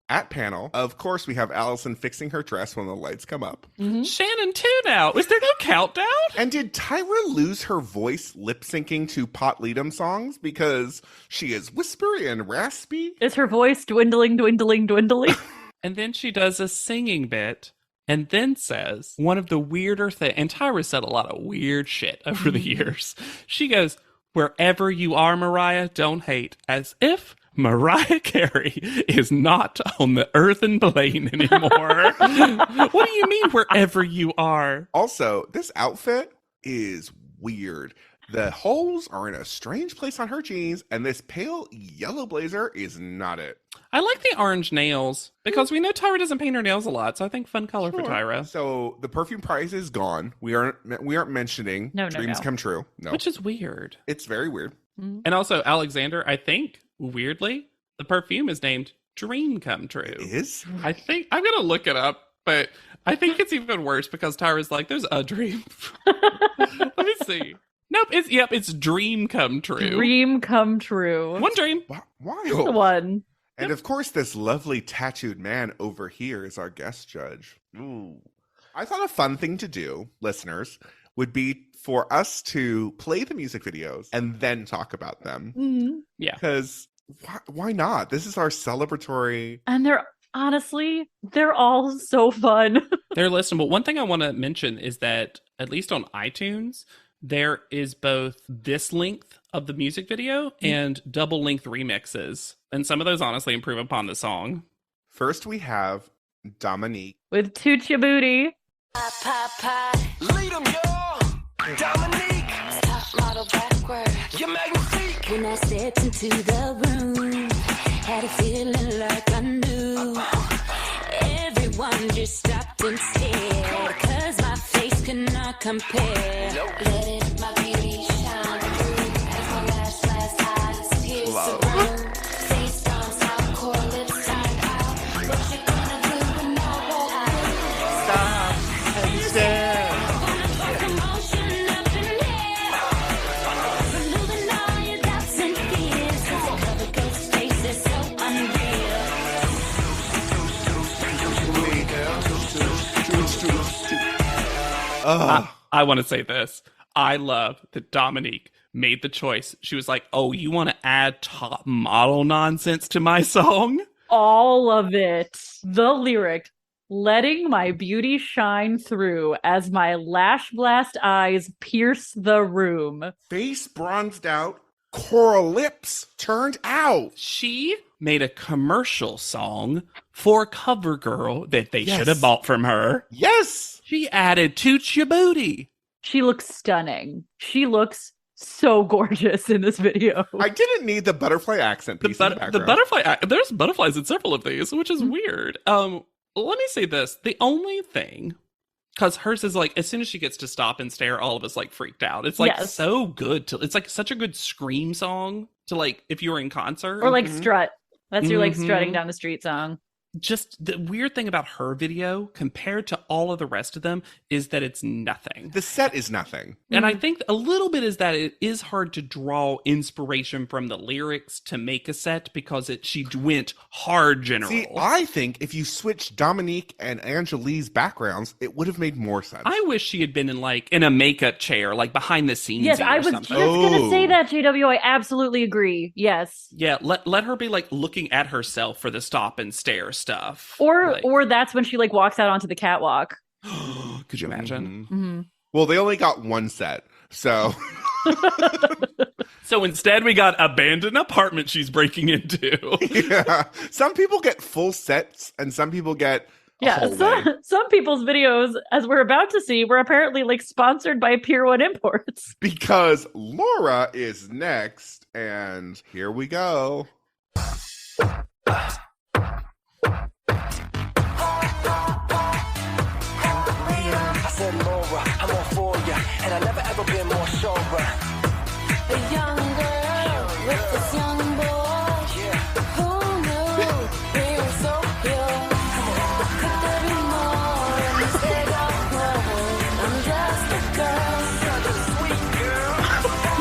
At panel, of course, we have Allison fixing her dress when the lights come up. Mm-hmm. Shannon too now. Is there no countdown? And did Tyra lose her voice lip syncing to Pot Leadum songs because she is whispery and raspy? Is her voice dwindling? And then she does a singing bit and then says one of the weirder things, and Tyra said a lot of weird shit over the years. She goes, "Wherever you are, Mariah, don't hate," as if Mariah Carey is not on the earthen plane anymore. What do you mean, wherever you are? Also, this outfit is weird. The holes are in a strange place on her jeans, and this pale yellow blazer is not it. I like the orange nails because we know Tyra doesn't paint her nails a lot, so I think fun color for Tyra. So the perfume prize is gone. We aren't mentioning dreams come true. No, which is weird. It's very weird. Mm-hmm. And also, Alexander, I think weirdly, the perfume is named Dream Come True. It is? I think I'm gonna look it up, but I think it's even worse because Tyra's like, "There's a dream." Let me see. Nope, it's Dream Come True. Dream Come True. One dream. Why? Just the one. And of course, this lovely tattooed man over here is our guest judge. Ooh. I thought a fun thing to do, listeners, would be for us to play the music videos and then talk about them. Mm-hmm. Yeah. Because why not? This is our celebratory. And they're all so fun. They're listenable. One thing I want to mention is that, at least on iTunes, there is both this length of the music video and double length remixes. And some of those honestly improve upon the song. First, we have Dominique with Toot Ya Booty. Lead 'em, y'all. Dominique. Top model backward. You're magnifique. When I stepped into the room, had a feeling like I knew. Everyone just stopped and stared, 'cause my face could not compare. Let it, my beauty shine through, as my last eyes pierce the room. Face on top, core lips tied out. What you gonna do when I walk out? Stop and stare. Commotion up in here. Removing all your doubts and fears. Cover ghost faces so unreal. I want to say this. I love that Dominique made the choice. She was like, "Oh, you want to add top model nonsense to my song?" All of it. The lyric, letting my beauty shine through as my lash blast eyes pierce the room. Face bronzed out, coral lips turned out. She made a commercial song for CoverGirl that they should have bought from her. Yes! She added Toot Ya Booty. She looks stunning. She looks so gorgeous in this video. I didn't need the butterfly accent piece in the background. The butterfly, there's butterflies in several of these, which is weird. Let me say this. The only thing, because hers is like, as soon as she gets to stop and stare, all of us like freaked out. It's like so good it's like such a good scream song to like, if you were in concert. Or like strut. That's your like strutting down the street song. Just the weird thing about her video compared to all of the rest of them is that it's nothing. The set is nothing. And I think a little bit is that it is hard to draw inspiration from the lyrics to make a set because she went hard general. See, I think if you switched Dominique and Angelique's backgrounds, it would have made more sense. I wish she had been in a makeup chair, like behind the scenes. Yes, I was just going to say that, JW. I absolutely agree. Yes. Yeah, let her be like looking at herself for the stop and stare stuff. Or that's when she like walks out onto the catwalk. Could you imagine? Mm-hmm. Well, they only got one set, so. So instead, we got abandoned apartment she's breaking into. Yeah, some people get full sets, and some people get. Some people's videos, as we're about to see, were apparently like sponsored by Pier 1 Imports. Because Laura is next, and here we go. I'm all for ya, and I've never ever been more sober. A young girl with this young boy. Who knew we were so pure? Could there be more in this big old world? I'm just a girl, sweet girl,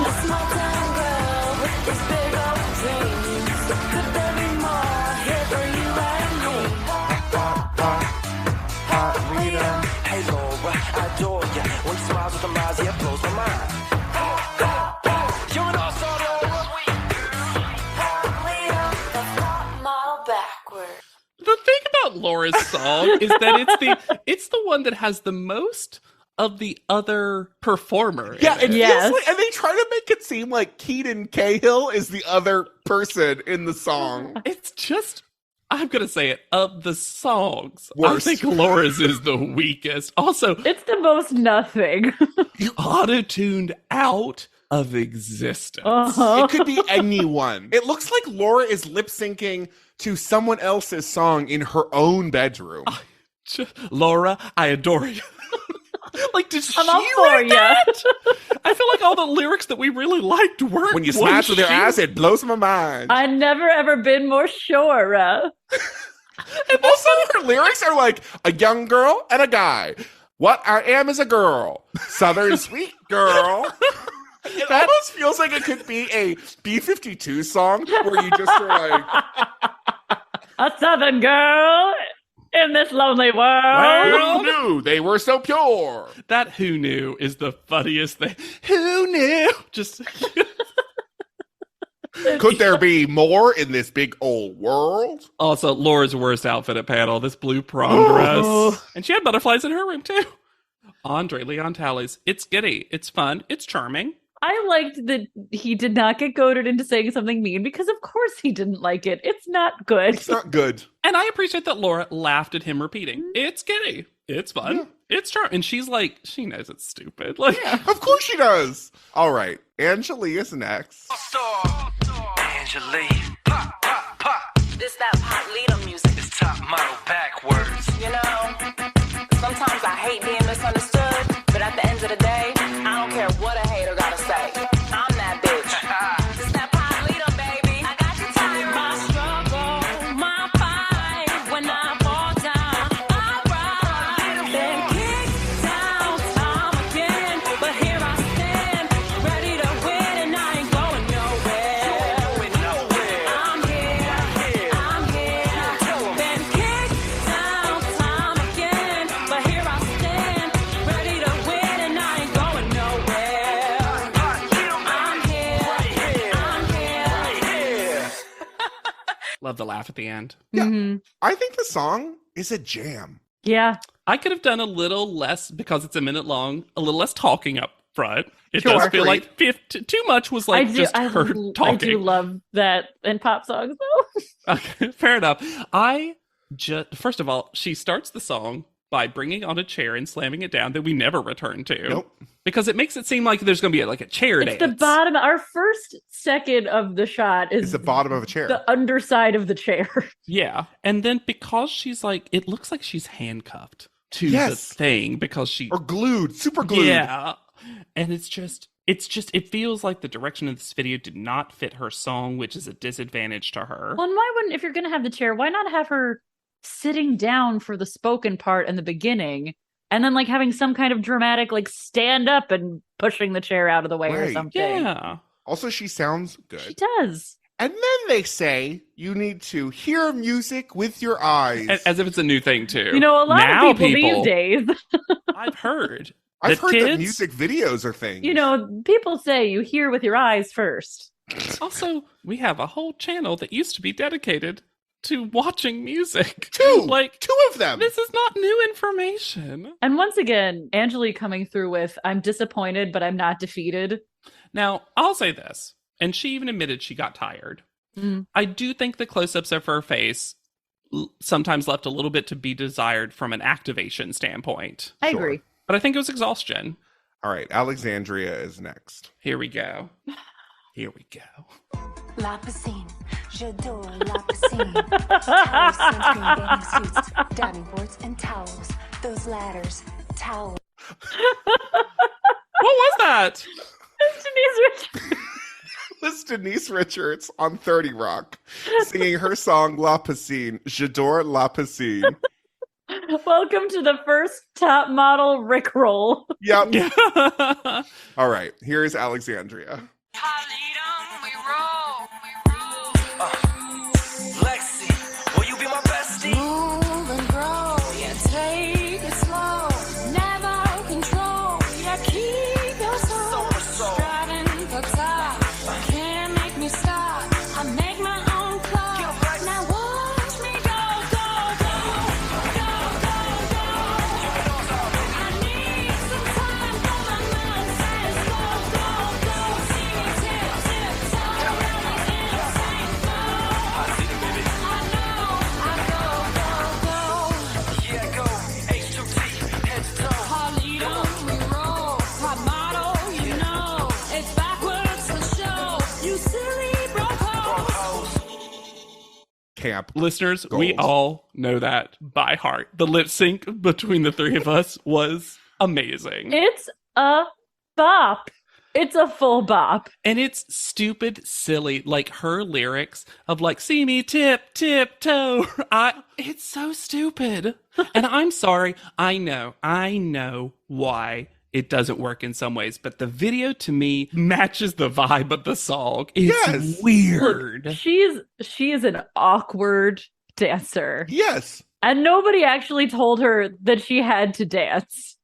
a small town girl with these big old dreams. Could there be more here for you and me? Hey Laura, I adore ya. When you smile with them eyes, yeah, blows my mind. You're an all-star, Laura. Lead on the top model backward. The thing about about Laura's song is that it's the one that has the most of the other performer. Yeah, in it. feels like, and they try to make it seem like Keaton Cahill is the other person in the song. It's just, I'm going to say it, of the songs, Worst. I think Laura's is the weakest. Also, it's the most nothing. Auto-tuned out of existence. It could be anyone. It looks like Laura is lip syncing to someone else's song in her own bedroom. Laura, I adore you. Like, did she I'm all for write ya. that? I feel like all the lyrics that we really liked weren't. When you smash with your ass, it blows my mind. I've never ever been more sure. And also, her lyrics are like a young girl and a guy. What I am is a girl, Southern sweet girl. It almost feels like it could be a B-52 song where you just are like a Southern girl in this lonely world. Who knew they were so pure? That "who knew" is the funniest thing. Who knew? Just could there be more in this big old world? Also, Laura's worst outfit at panel, this blue prom dress. And she had butterflies in her room too. Andre Leon Talley's It's Giddy. It's fun. It's charming. I liked that he did not get goaded into saying something mean because of course he didn't like it. It's not good. It's not good. And I appreciate that Laura laughed at him repeating, "It's giddy. It's fun. Yeah. It's charming." And she's like, she knows it's stupid. Like, yeah, of course she does. All right. Angelique is next. Angelique, pop, pop, pop. This that pop leader music. It's top model backwards. You know, sometimes I hate being misunderstood, but at the end of the day, I don't care what a hater gotta say. I'm that bitch. This that pop leader, baby. I got you tired. My struggle, my fight. When I fall down, I rise. Then kick down time again. But here I stand, ready to win, and I ain't going nowhere. I'm here. Then kick down time again. But here I stand, ready to win, and I ain't going nowhere. I'm here. love the laugh at the end. Yeah. I think the song is a jam. Yeah. I could have done a little less, because it's a minute long, a little less talking up front. It Sure. does feel like too much was like her talking. I do love that in pop songs though. Okay, fair enough. First of all, she starts the song by bringing on a chair and slamming it down that we never return to. Nope. Because it makes it seem like there's going to be like a chair It's dance. the bottom. Our first second of the shot is It's the bottom of a chair. the underside of the chair. Yeah. And then because she's like, it looks like she's handcuffed to the Yes. thing because she... Or glued, super glued. Yeah. And it feels like the direction of this video did not fit her song, which is a disadvantage to her. Well, and why wouldn't, if you're going to have the chair, why not have her sitting down for the spoken part in the beginning and then like having some kind of dramatic like stand up and pushing the chair out of the way or Right. something? Yeah. Also, she sounds She good. does. And then they say you need to hear music with your eyes. As if it's a new thing, too. You know, a lot Now of people these days, I've heard. I've heard that kids- music videos are things. you know, people say you hear with your eyes first. Also, we have a whole channel that used to be dedicated to watching music. Two of them. This is not new information. And once again, Angelique coming through with, I'm disappointed, but I'm not defeated. Now, I'll say this, and she even admitted she got tired. Mm. I do think the close-ups of her face sometimes left a little bit to be desired from an activation standpoint. I Sure. agree. But I think it was exhaustion. All right, Alexandria is next. Here we go. Here we go. La piscine, j'adore la piscine. Towels, sunscreen, bathing suits, diving boards, and towels. Those ladders, towels. What was that? It's Denise Richards. This Denise Richards on 30 Rock singing her song La Piscine. J'adore la piscine. Welcome to the first top model Rickroll. Yep. All right, here's Alexandria. Lexi, will you be my bestie? Move and grow, yeah, take it slow. Never control, yeah, keep your soul. Striving for top, can't make me stop. I make my own clock. Now watch me go, go, go. camp. Listeners, gold. we all know that by heart. The lip sync between the three of us was amazing. It's a bop. It's a full bop. And it's stupid, silly, like her lyrics of like, see me tip, tip, toe. It's so stupid. And I'm sorry. I know why it doesn't work in some ways, but the video to me matches the vibe of the song. It's weird. Look, she is an awkward dancer. Yes. And nobody actually told her that she had to dance.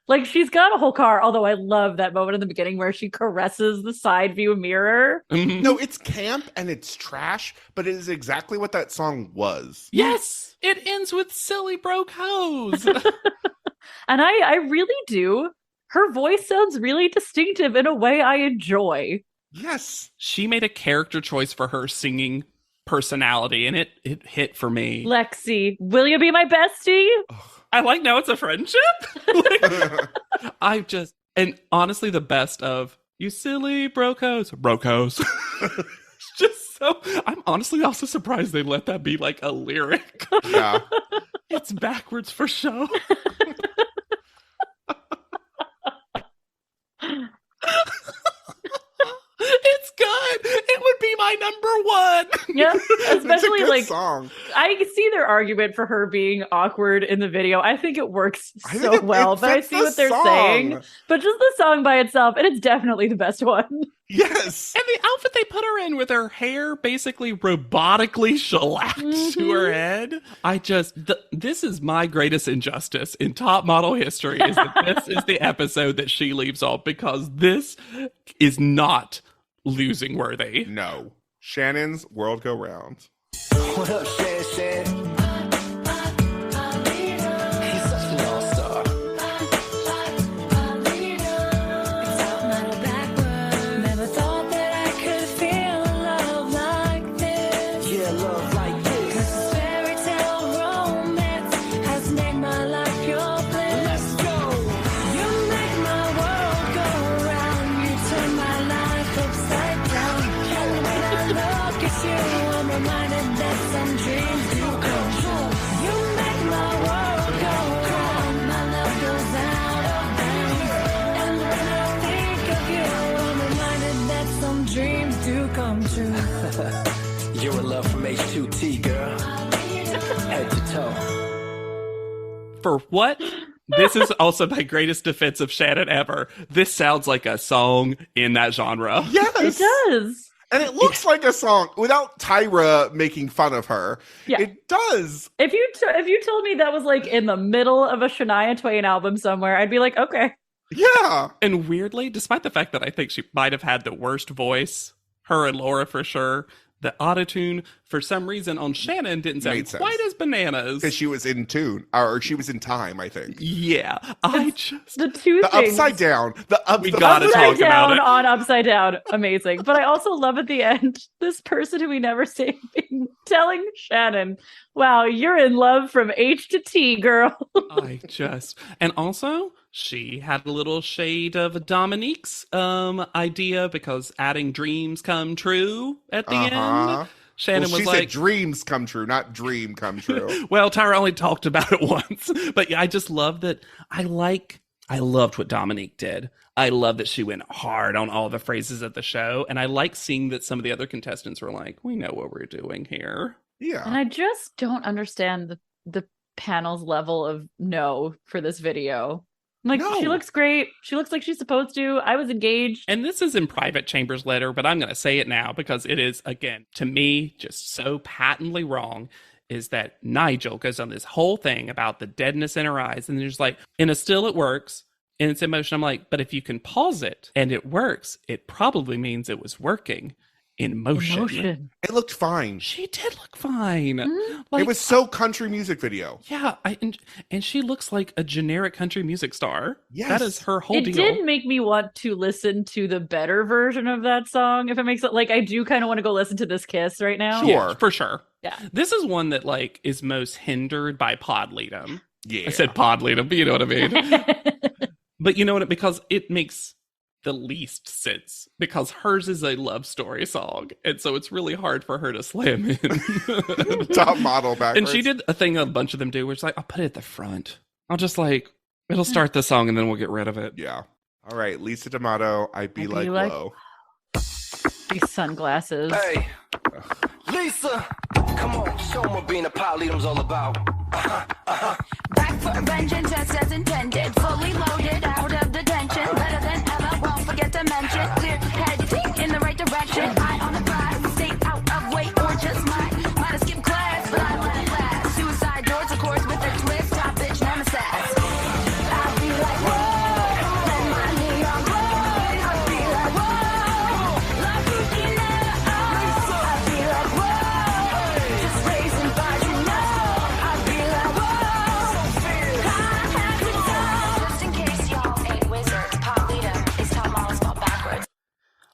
Like, she's got a whole car, although I love that moment in the beginning where she caresses the side view mirror. No, it's camp and it's trash, but it is exactly what that song was. Yes! It ends with silly broke hose. And I really do. Her voice sounds really distinctive in a way I enjoy. Yes. She made a character choice for her singing personality, and it hit for me. Lexi, will you be my bestie? I like now it's a friendship. And honestly, the best of you silly brocos. It's just so, I'm honestly also surprised they let that be like a lyric. Yeah. It's backwards for show. It's good. It would be my number one. Yeah, especially it's a good like song. I see their argument for her being awkward in the video. I think it works so well, but I see what they're saying. But just the song by itself, and it's definitely the best one. Yes. And the outfit they put her in with her hair basically robotically shellacked to her head. This is my greatest injustice in top model history is that this is the episode that she leaves off because this is not losing worthy. No. Shannon's World Go Round. What up, Shan? He's such an all-star. Never thought that I could feel love like this. Yeah, love like this. This fairy tale romance has made my life pure bliss. Let's go. You make my world go round. You turn my life upside down. And when I look at you, I'm reminded that some dreams do come true. You make my world go round. My love goes out of bounds. And when I think of you, I'm reminded that some dreams do come true. You're in love from H2T, girl. Head to toe. For what? This is also my greatest defense of Shannon ever. This sounds like a song in that genre. Yes. It does. And it looks like a song without Tyra making fun of her. Yeah. It does. If you told me that was like in the middle of a Shania Twain album somewhere, I'd be like, okay. Yeah. And weirdly, despite the fact that I think she might have had the worst voice, her and Laura for sure, the autotune, for some reason, on Shannon didn't sound Made sense. quite as bananas. Because she was in tune, or she was in time, I think. Yeah. The two The things. upside down. We gotta Upside talk about down it. on Upside Down. Amazing. But I also love at the end, this person who we never see telling Shannon, wow, you're in love from H to T, girl. And also, she had a little shade of Dominique's idea because adding dreams come true at the end. Shannon was she like, said dreams come true, not dream come true. well, Tyra only talked about it once. But yeah, I just love that. I loved what Dominique did. I love that she went hard on all the phrases of the show. And I like seeing that some of the other contestants were like, we know what we're doing here. Yeah. And I just don't understand the panel's level of no for this video. Like, she looks great. She looks like she's supposed to. I was engaged. And this is in private Chambers' letter, but I'm going to say it now because it is, again, to me, just so patently wrong, is that Nigel goes on this whole thing about the deadness in her eyes. And they're just like, in a still, it works. In its emotion, I'm like, but if you can pause it and it works, it probably means it was working in motion. It looked fine. She did look fine. It was so country music video. Yeah, and she looks like a generic country music star. Yes. That is her whole It deal. did make me want to listen to the better version of that song, if it makes it. Like, I do kind of want to go listen to This Kiss right now. Yeah, for sure. Yeah. This is one that, like, is most hindered by Podleadum. Yeah. I said Podleadum, but you know what I mean. But you know what? Because it makes the least sense because hers is a love story song. And so it's really hard for her to slam in. Top model backwards. And she did a thing a bunch of them do where it's like, I'll put it at the front. I'll just like, it'll start the song and then we'll get rid of it. Yeah. All right, Lisa D'Amato, I'd be like, whoa. These sunglasses. Hey, Lisa, come on, show 'em what being a pot leader's all about. Back for vengeance, just as intended. Fully loaded, out of detention. Better than ever, won't forget to mention. Clear head, think in the right direction. Eye on the prize, stay out of way or just might have skipped class, but I went last. Suicide doors, of course, with a twist. Top bitch nemesis. I'll be like, whoa, let my neon glow. I'll be like, whoa, la Putina. I'll be like, whoa, just raising bars, you know. I'll be like, whoa, just in case y'all ain't wizards. Pop leader is top model spelled backwards.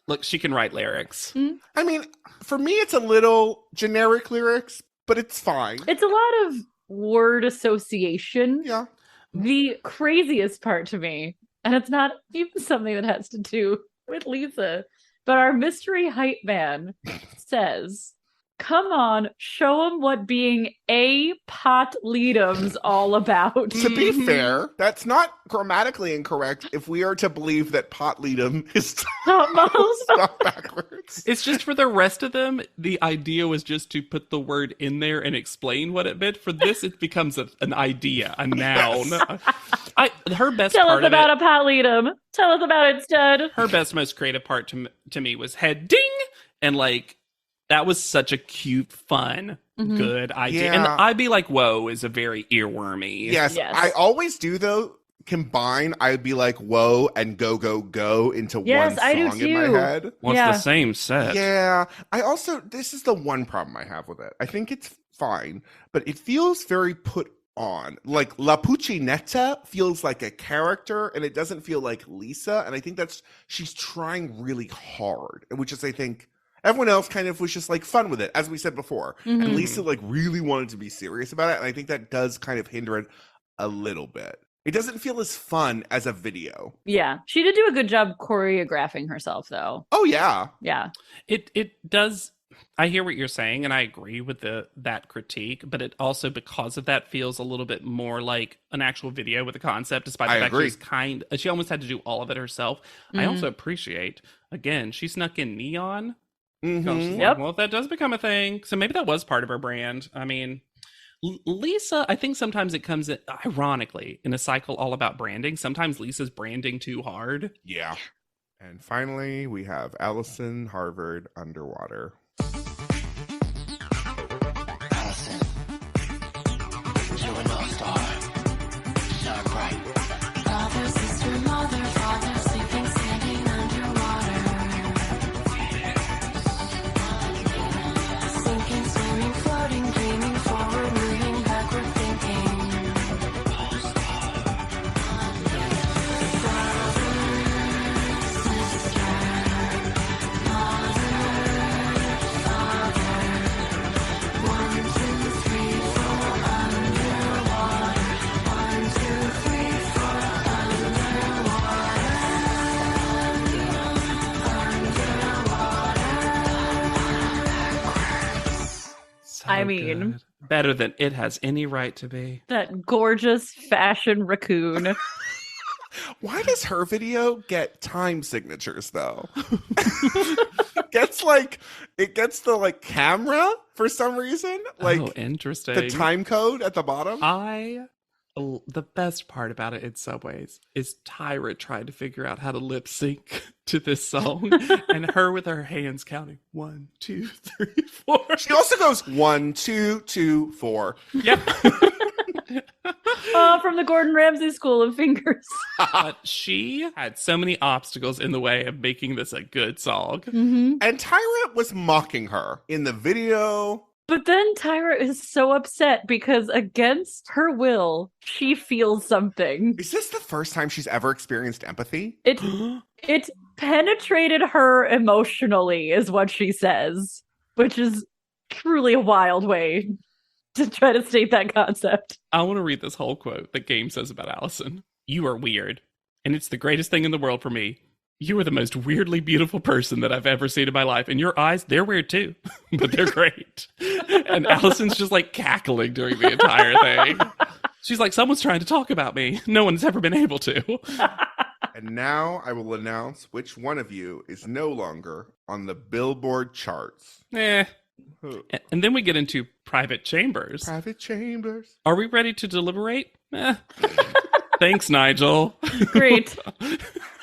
Look, she can write lyrics. I mean, for me, it's a little generic lyrics, but it's fine. It's a lot of word association. Yeah. The craziest part to me, and it's not even something that has to do with Lisa, but our mystery hype man says, come on, show him what being a pot leadum's all about. To be fair, that's not grammatically incorrect if we are to believe that pot leadum is spelled backwards. It's just for the rest of them, the idea was just to put the word in there and explain what it meant. For this, it becomes an idea, a noun. Her best Tell part us of about it, a pot leadum. Tell us about it, stud. her best, most creative part to me was head ding, and like that was such a cute, fun, good idea. Yeah. And I'd be like, whoa, is a very earwormy. Yes, I always do though. Combine, I'd be like, whoa, and go, go, go into one I do song in my too. head. Well, it's the same set. Yeah. I also, this is the one problem I have with it. I think it's fine, but it feels very put on. Like La Puccinetta feels like a character and it doesn't feel like Lisa. And I think she's trying really hard, which is, I think, everyone else kind of was just like fun with it, as we said before. And Lisa like really wanted to be serious about it. And I think that does kind of hinder it a little bit. It doesn't feel as fun as a video. Yeah. She did do a good job choreographing herself, though. Oh, yeah. Yeah. It does. I hear what you're saying, and I agree with that critique, but it also, because of that, feels a little bit more like an actual video with a concept, despite the fact she almost had to do all of it herself. I also appreciate, again, she snuck in neon. She's like, well, if that does become a thing, so maybe that was part of her brand. I mean, Lisa, I think sometimes it comes in, ironically, in a cycle all about branding. Sometimes Lisa's branding too hard. Yeah. And finally, we have Allison Harvard Underwater. Allison, you're an all-star. Shine bright. Father, sister, mother, father, sleeping, standing underwater. Sinking, swimming, floating, dreaming, forward, moving, backward, thinking. I mean, good. Better than it has any right to be. that gorgeous fashion raccoon. Why does her video get time signatures though? It gets the like camera for some reason. Like, oh, interesting. the time code at the bottom. The best part about it in some ways is Tyra trying to figure out how to lip sync to this song, and her with her hands counting 1, 2, 3, 4. She also goes 1, 2, 2, 4. Yep. From the Gordon Ramsay School of Fingers. But she had so many obstacles in the way of making this a good song. And Tyra was mocking her in the video. But then Tyra is so upset because against her will, she feels something. Is this the first time she's ever experienced empathy? It penetrated her emotionally, is what she says, which is truly a wild way to try to state that concept. I want to read this whole quote that Game says about Allison. You are weird, and it's the greatest thing in the world for me. You are the most weirdly beautiful person that I've ever seen in my life. And your eyes, they're weird too, but they're great. And Allison's just like cackling during the entire thing. She's like, someone's trying to talk about me. No one's ever been able to. And now I will announce which one of you is no longer on the Billboard charts. And then we get into private chambers. Private chambers. Are we ready to deliberate? Thanks, Nigel. Great.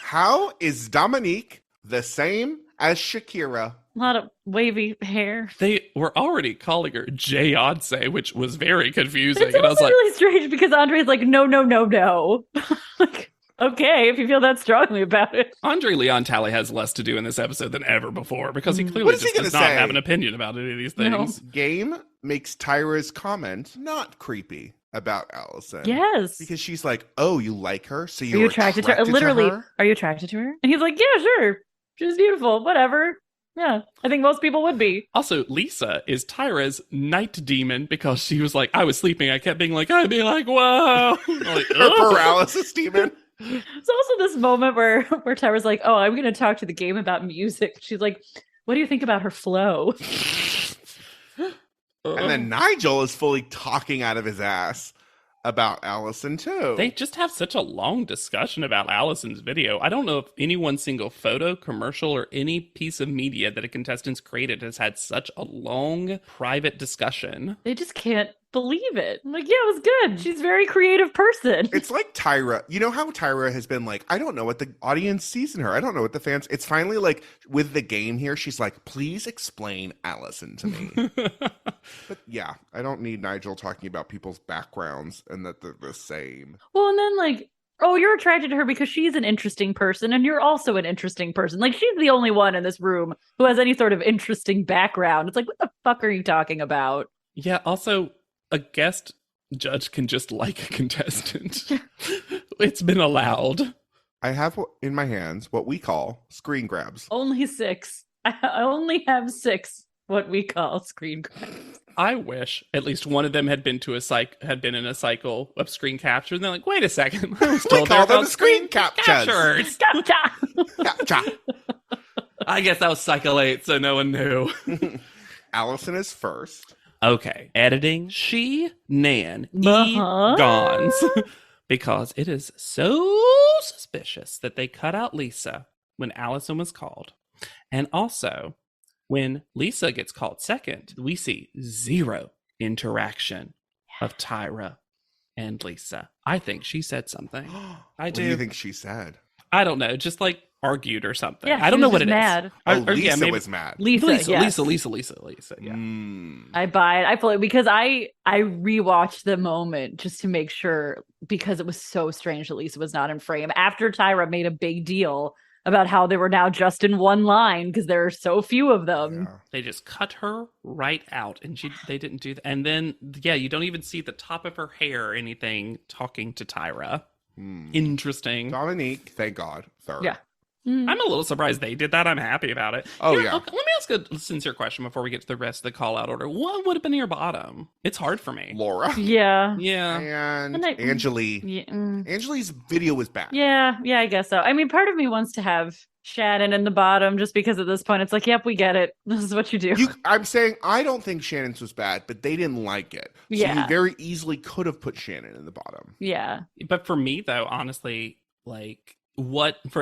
How is Dominique the same as Shakira? A lot of wavy hair. They were already calling her Jayonce, which was very confusing. It's also really strange because Andre's like, no. Like, okay, if you feel that strongly about it. Andre Leon Talley has less to do in this episode than ever before because he clearly just does not have an opinion about any of these things. No. Game makes Tyra's comment not creepy about Allison. Yes. Because she's like, oh, you like her? So are you attracted to her? Literally, are you attracted to her? And he's like, yeah, sure. She's beautiful. Whatever. Yeah, I think most people would be. Also, Lisa is Tyra's night demon because she was like, I was sleeping. I kept being like, I'd be like, whoa. Like, her paralysis demon. It's also this moment where Tyra's like, oh, I'm going to talk to the game about music. She's like, what do you think about her flow? And then Nigel is fully talking out of his ass about Allison too. They just have such a long discussion about Allison's video. I don't know if any one single photo, commercial, or any piece of media that a contestant's created has had such a long private discussion. They just can't believe it. I'm like, yeah, it was good. She's a very creative person. It's like Tyra. You know how Tyra has been like, I don't know what the audience sees in her. I don't know what the fans. It's finally like with the game here, she's like, please explain Allison to me. But yeah, I don't need Nigel talking about people's backgrounds and that they're the same. Well, and then like, oh, you're attracted to her because she's an interesting person and you're also an interesting person. Like, she's the only one in this room who has any sort of interesting background. It's like, what the fuck are you talking about? Yeah, also, a guest judge can just like a contestant. It's been allowed. I have in my hands what we call screen grabs. Only 6. I only have 6 what we call screen grabs. I wish at least one of them had been in a cycle of screen capture. And they're like, wait a second. I was told we call them screen captures. Capture. I guess that was cycle 8, so no one knew. Allison is first. Okay, editing, Nan, Gons. Because it is so suspicious that they cut out Lisa when Allison was called. And also, when Lisa gets called second, we see 0 interaction of Tyra and Lisa. I think she said something. What do you think she said? I don't know, just like argued or something. Yeah, I don't know what it mad. is. Oh, Lisa was mad. Lisa, yes. Lisa. Yeah. I buy it. I fully, because I rewatched the moment just to make sure, because it was so strange that Lisa was not in frame after Tyra made a big deal about how they were now just in one line because there are so few of them. Yeah. They just cut her right out, and they didn't do that. And then, yeah, you don't even see the top of her hair or anything talking to Tyra. Interesting. Dominique, thank God, third. Yeah. I'm a little surprised they did that. I'm happy about it. Oh, yeah. Okay, let me ask a sincere question before we get to the rest of the call-out order. What would have been your bottom? It's hard for me. Laura. Yeah. And Angeli. Yeah. Angeli's video was bad. Yeah, I guess so. I mean, part of me wants to have Shannon in the bottom just because at this point it's like, yep, we get it. This is what you do. I'm saying I don't think Shannon's was bad, but they didn't like it. So Yeah. you very easily could have put Shannon in the bottom. Yeah. But for me, though, honestly, like,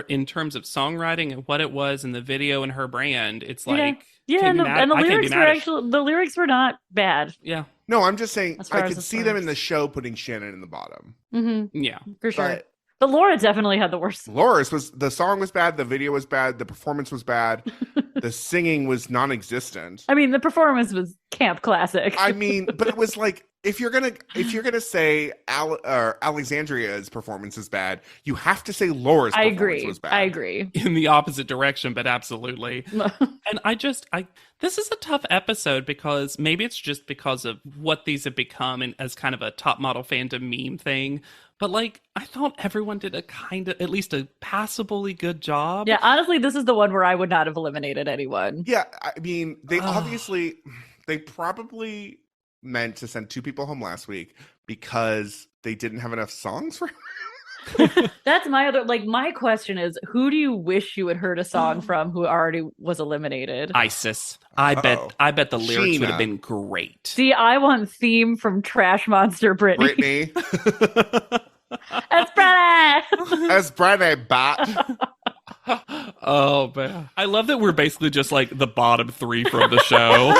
in terms of songwriting and what it was in the video and her brand, it's like, and the lyrics were not bad. Yeah. No, I'm just saying As far I as could the see them in the show putting Shannon in the bottom. Mm-hmm. Yeah. For sure. But Laura definitely had the worst. Laura's the song was bad, the video was bad, the performance was bad, the singing was non-existent. I mean, the performance was camp classic. I mean, but it was like, if you're gonna say Alexandria's performance is bad, you have to say Laura's performance was bad. I agree. In the opposite direction, but absolutely. And this is a tough episode because maybe it's just because of what these have become and as kind of a top model fandom meme thing. But like, I thought everyone did at least a passably good job. Yeah, honestly, this is the one where I would not have eliminated anyone. Yeah, I mean, they probably meant to send 2 people home last week because they didn't have enough songs for That's my other, like, my question is, who do you wish you had heard a song from who already was eliminated? Isis. I bet the lyrics would have been great. See, I want theme from Trash Monster Brittany. As Brittany bat. Oh man, I love that we're basically just like the bottom three from the show.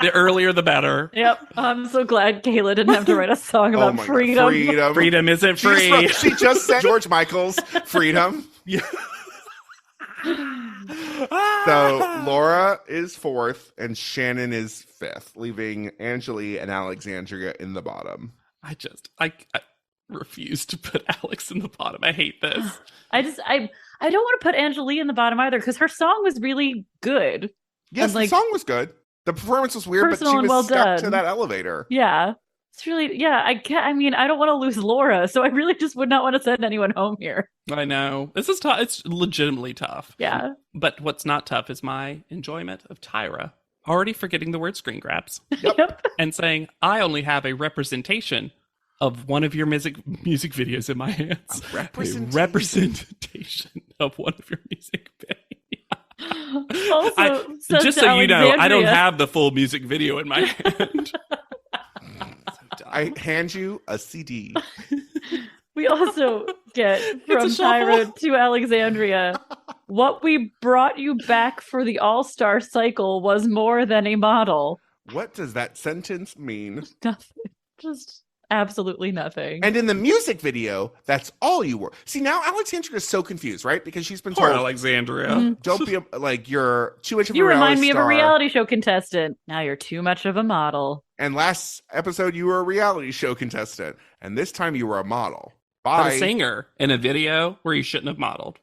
The earlier, the better. Yep. I'm so glad Kayla didn't have to write a song about freedom. Freedom isn't free. She just said George Michael's Freedom. Yeah. So Laura is 4th and Shannon is 5th, leaving Angeli and Alexandria in the bottom. I refuse to put Alex in the bottom. I hate this. I don't want to put Angeli in the bottom either because her song was really good. Yes, the song was good. The performance was weird, but she was stuck to that elevator. Yeah. It's really, I don't want to lose Laura, so I really just would not want to send anyone home here. I know. This is tough. It's legitimately tough. Yeah. But what's not tough is my enjoyment of Tyra. Already forgetting the word screen grabs. Yep. And saying, I only have a representation of one of your music videos in my hands. A representation of one of your music videos. Also, just so you know, I don't have the full music video in my hand. I hand you a CD. We also get from Tyra to Alexandria, what we brought you back for the All-Star cycle was more than a model. What does that sentence mean? Nothing. Just absolutely nothing. And in the music video, that's all you were. See, now Alexandria is so confused, right? Because she's been Poor told, Alexandria. Don't be you're too much of a You reality remind me star. of a reality show contestant. Now you're too much of a model. And last episode, you were a reality show contestant. And this time you were a model. But a singer in a video where you shouldn't have modeled.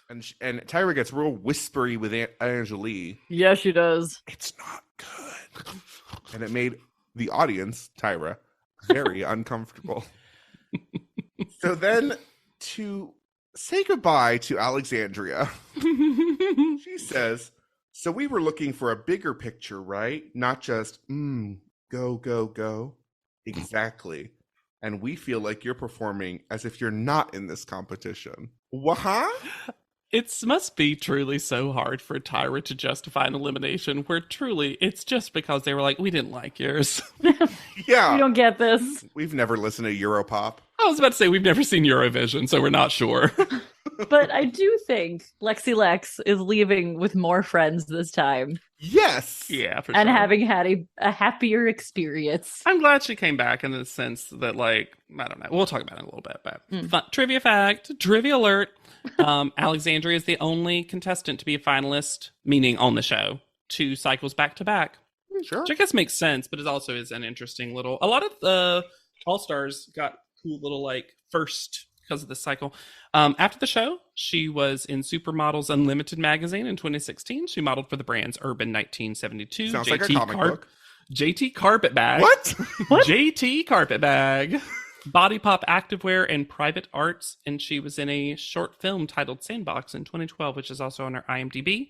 And Tyra gets real whispery with Angeli. Yeah, she does. It's not good. And it made the audience, Tyra, very uncomfortable. So then to say goodbye to Alexandria, she says, so we were looking for a bigger picture, right? Not just, go, go, go. Exactly. And we feel like you're performing as if you're not in this competition. What? It must be truly so hard for Tyra to justify an elimination where truly it's just because they were like, we didn't like yours. Yeah. We don't get this. We've never listened to Europop. I was about to say we've never seen Eurovision, so we're not sure. But I do think Lexi Lex is leaving with more friends this time. Yes. Yeah, for and sure. having had a happier experience. I'm glad she came back in the sense that, like, I don't know. We'll talk about it in a little bit. But fun, trivia fact, trivia alert. Alexandria is the only contestant to be a finalist, meaning on the show, 2 cycles back to back. Sure. Which I guess makes sense, but it also is an interesting little... A lot of the All-Stars got cool little, like, first... because of this cycle. After the show, she was in Supermodels Unlimited magazine in 2016. She modeled for the brands Urban 1972, Sounds like a comic book. JT Carpet Bag. What? JT Carpet Bag. Body Pop Activewear and Private Arts. And she was in a short film titled Sandbox in 2012, which is also on her IMDb.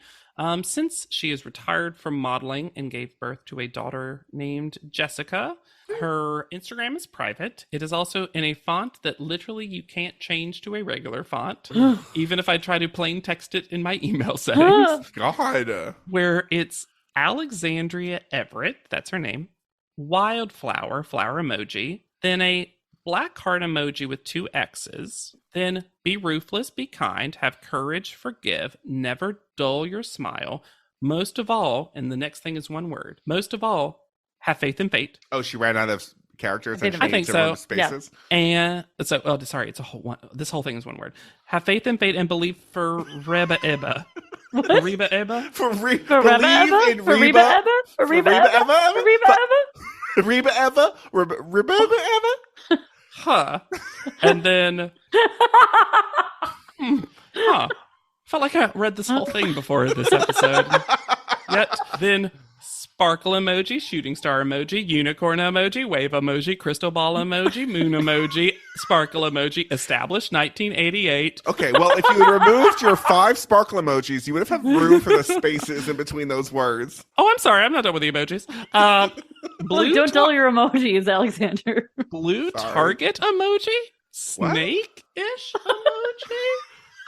Since she is retired from modeling and gave birth to a daughter named Jessica, her Instagram is private. It is also in a font that literally you can't change to a regular font, even if I try to plain text it in my email settings. God. Where it's Alexandria Everett, that's her name, Wildflower, flower emoji, then a black heart emoji with 2 X's, then be ruthless, be kind, have courage, forgive, never dull your smile, most of all, and the next thing is one word, most of all, have faith in fate. Oh, she ran out of characters and she I think needs to so. run spaces. Yeah. And so, sorry, it's a whole one. This whole thing is one word. Have faith in fate and believe for Reba Eba. For Reba Eba? For Reba Eba? For Reba Eba? For Reba Eba? For Reba Eba? Reba Eba? Reba Eba? Huh. And then... Felt like I read this whole thing before this episode. Yet, then... Sparkle emoji, shooting star emoji, unicorn emoji, wave emoji, crystal ball emoji, moon emoji, sparkle emoji, established 1988. Okay, well, if you had removed your 5 sparkle emojis, you would have had room for the spaces in between those words. Oh, I'm sorry. I'm not done with the emojis. Don't tell your emojis, Alexander. Blue target emoji? snake-ish emoji?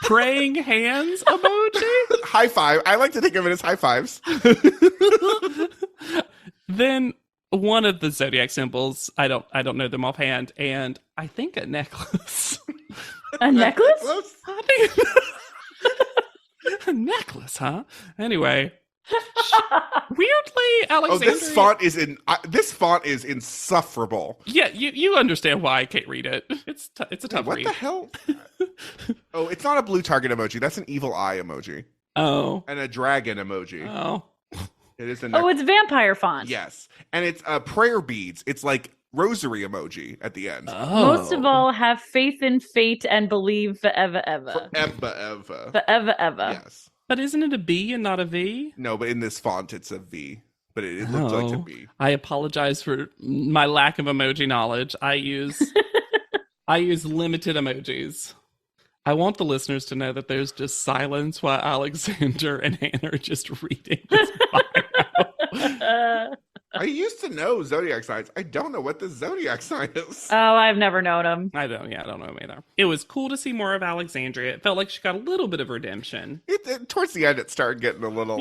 Praying hands emoji? High five. I like to think of it as high fives. Then one of the zodiac symbols, I don't know them offhand, and I think a necklace. A necklace? I think a necklace, huh? Anyway. Weirdly, Alexandria. This font is insufferable. Yeah, you understand why I can't read it. It's a tough read. What the hell? Oh, it's not a blue target emoji. That's an evil eye emoji. Oh. And a dragon emoji. Oh. It is it's vampire font. Yes. And it's prayer beads. It's like rosary emoji at the end. Oh. Most of all, have faith in fate and believe forever, ever. Forever, ever. Forever, ever. Yes. But isn't it a B and not a V? No, but in this font, it's a V. But it looks like a B. I apologize for my lack of emoji knowledge. I use limited emojis. I want the listeners to know that there's just silence while Alexander and Hannah are just reading this bio. I used to know zodiac signs. I don't know what the zodiac sign is. Oh, I've never known him. I don't know him either. It was cool to see more of Alexandria. It felt like she got a little bit of redemption. Towards the end, it started getting a little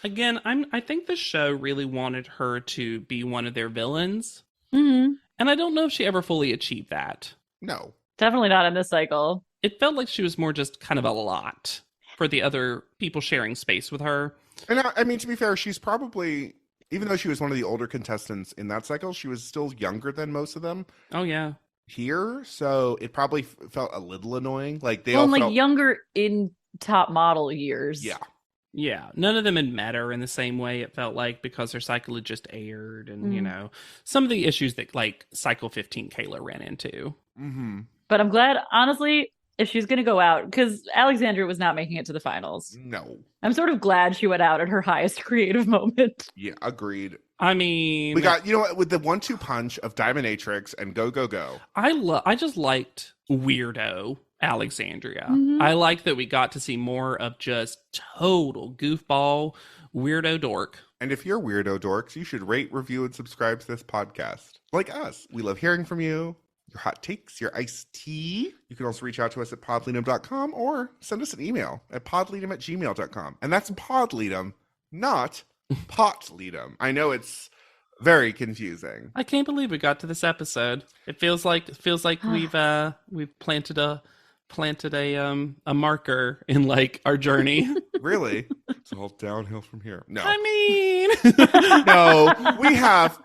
Again, I think the show really wanted her to be one of their villains. Mm-hmm. And I don't know if she ever fully achieved that. No. Definitely not in this cycle. It felt like she was more just kind of a lot for the other people sharing space with her. And I mean, to be fair, she's probably, even though she was one of the older contestants in that cycle, she was still younger than most of them. Oh, yeah. Here, so it probably felt a little annoying. Like they younger in top model years. Yeah. Yeah. None of them had met her in the same way, it felt like, because her cycle had just aired and, you know, some of the issues that, like, Cycle 15 Kayla ran into. Mm-hmm. But I'm glad, honestly, if she's going to go out, because Alexandria was not making it to the finals. No. I'm sort of glad she went out at her highest creative moment. Yeah, agreed. I mean, we got, you know what, with the 1-2 punch of Diaminatrix and Go Go Go. I just liked weirdo Alexandria. Mm-hmm. I like that we got to see more of just total goofball weirdo dork. And if you're weirdo dorks, you should rate, review, and subscribe to this podcast. Like us. We love hearing from you. Your hot takes, your iced tea. You can also reach out to us at podleadum.com or send us an email at podleadum@gmail.com. And that's podleadum, not potleadum. I know it's very confusing. I can't believe we got to this episode. It feels like we've planted a marker in like our journey. Really? It's all downhill from here. No. I mean, no,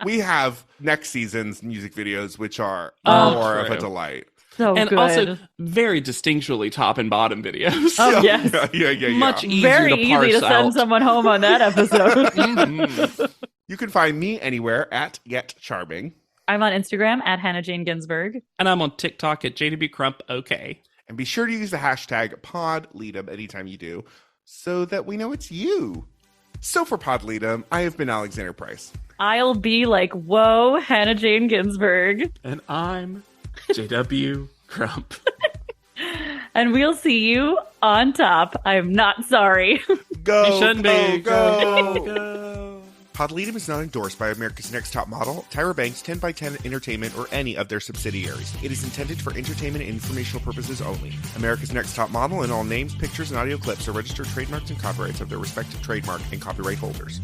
we have next season's music videos, which are more of a delight. So and good. Also very distinctly top and bottom videos. Oh, yes. Yeah. Much easier very to parse easy to send out. someone home on that episode. You can find me anywhere at Yet Charming. I'm on Instagram at Hannah Jane Ginsburg. And I'm on TikTok at JWCrump. And be sure to use the hashtag PodLeadum anytime you do, so that we know it's you. So for PodLeadum, I have been Alexander Price. I'll be like, whoa, Hannah Jane Ginsburg. And I'm JW Crump. And we'll see you on top. I'm not sorry. Go, You shouldn't be. Go. PodLeadum is not endorsed by America's Next Top Model, Tyra Banks, 10x10 Entertainment, or any of their subsidiaries. It is intended for entertainment and informational purposes only. America's Next Top Model and all names, pictures, and audio clips are registered trademarks and copyrights of their respective trademark and copyright holders.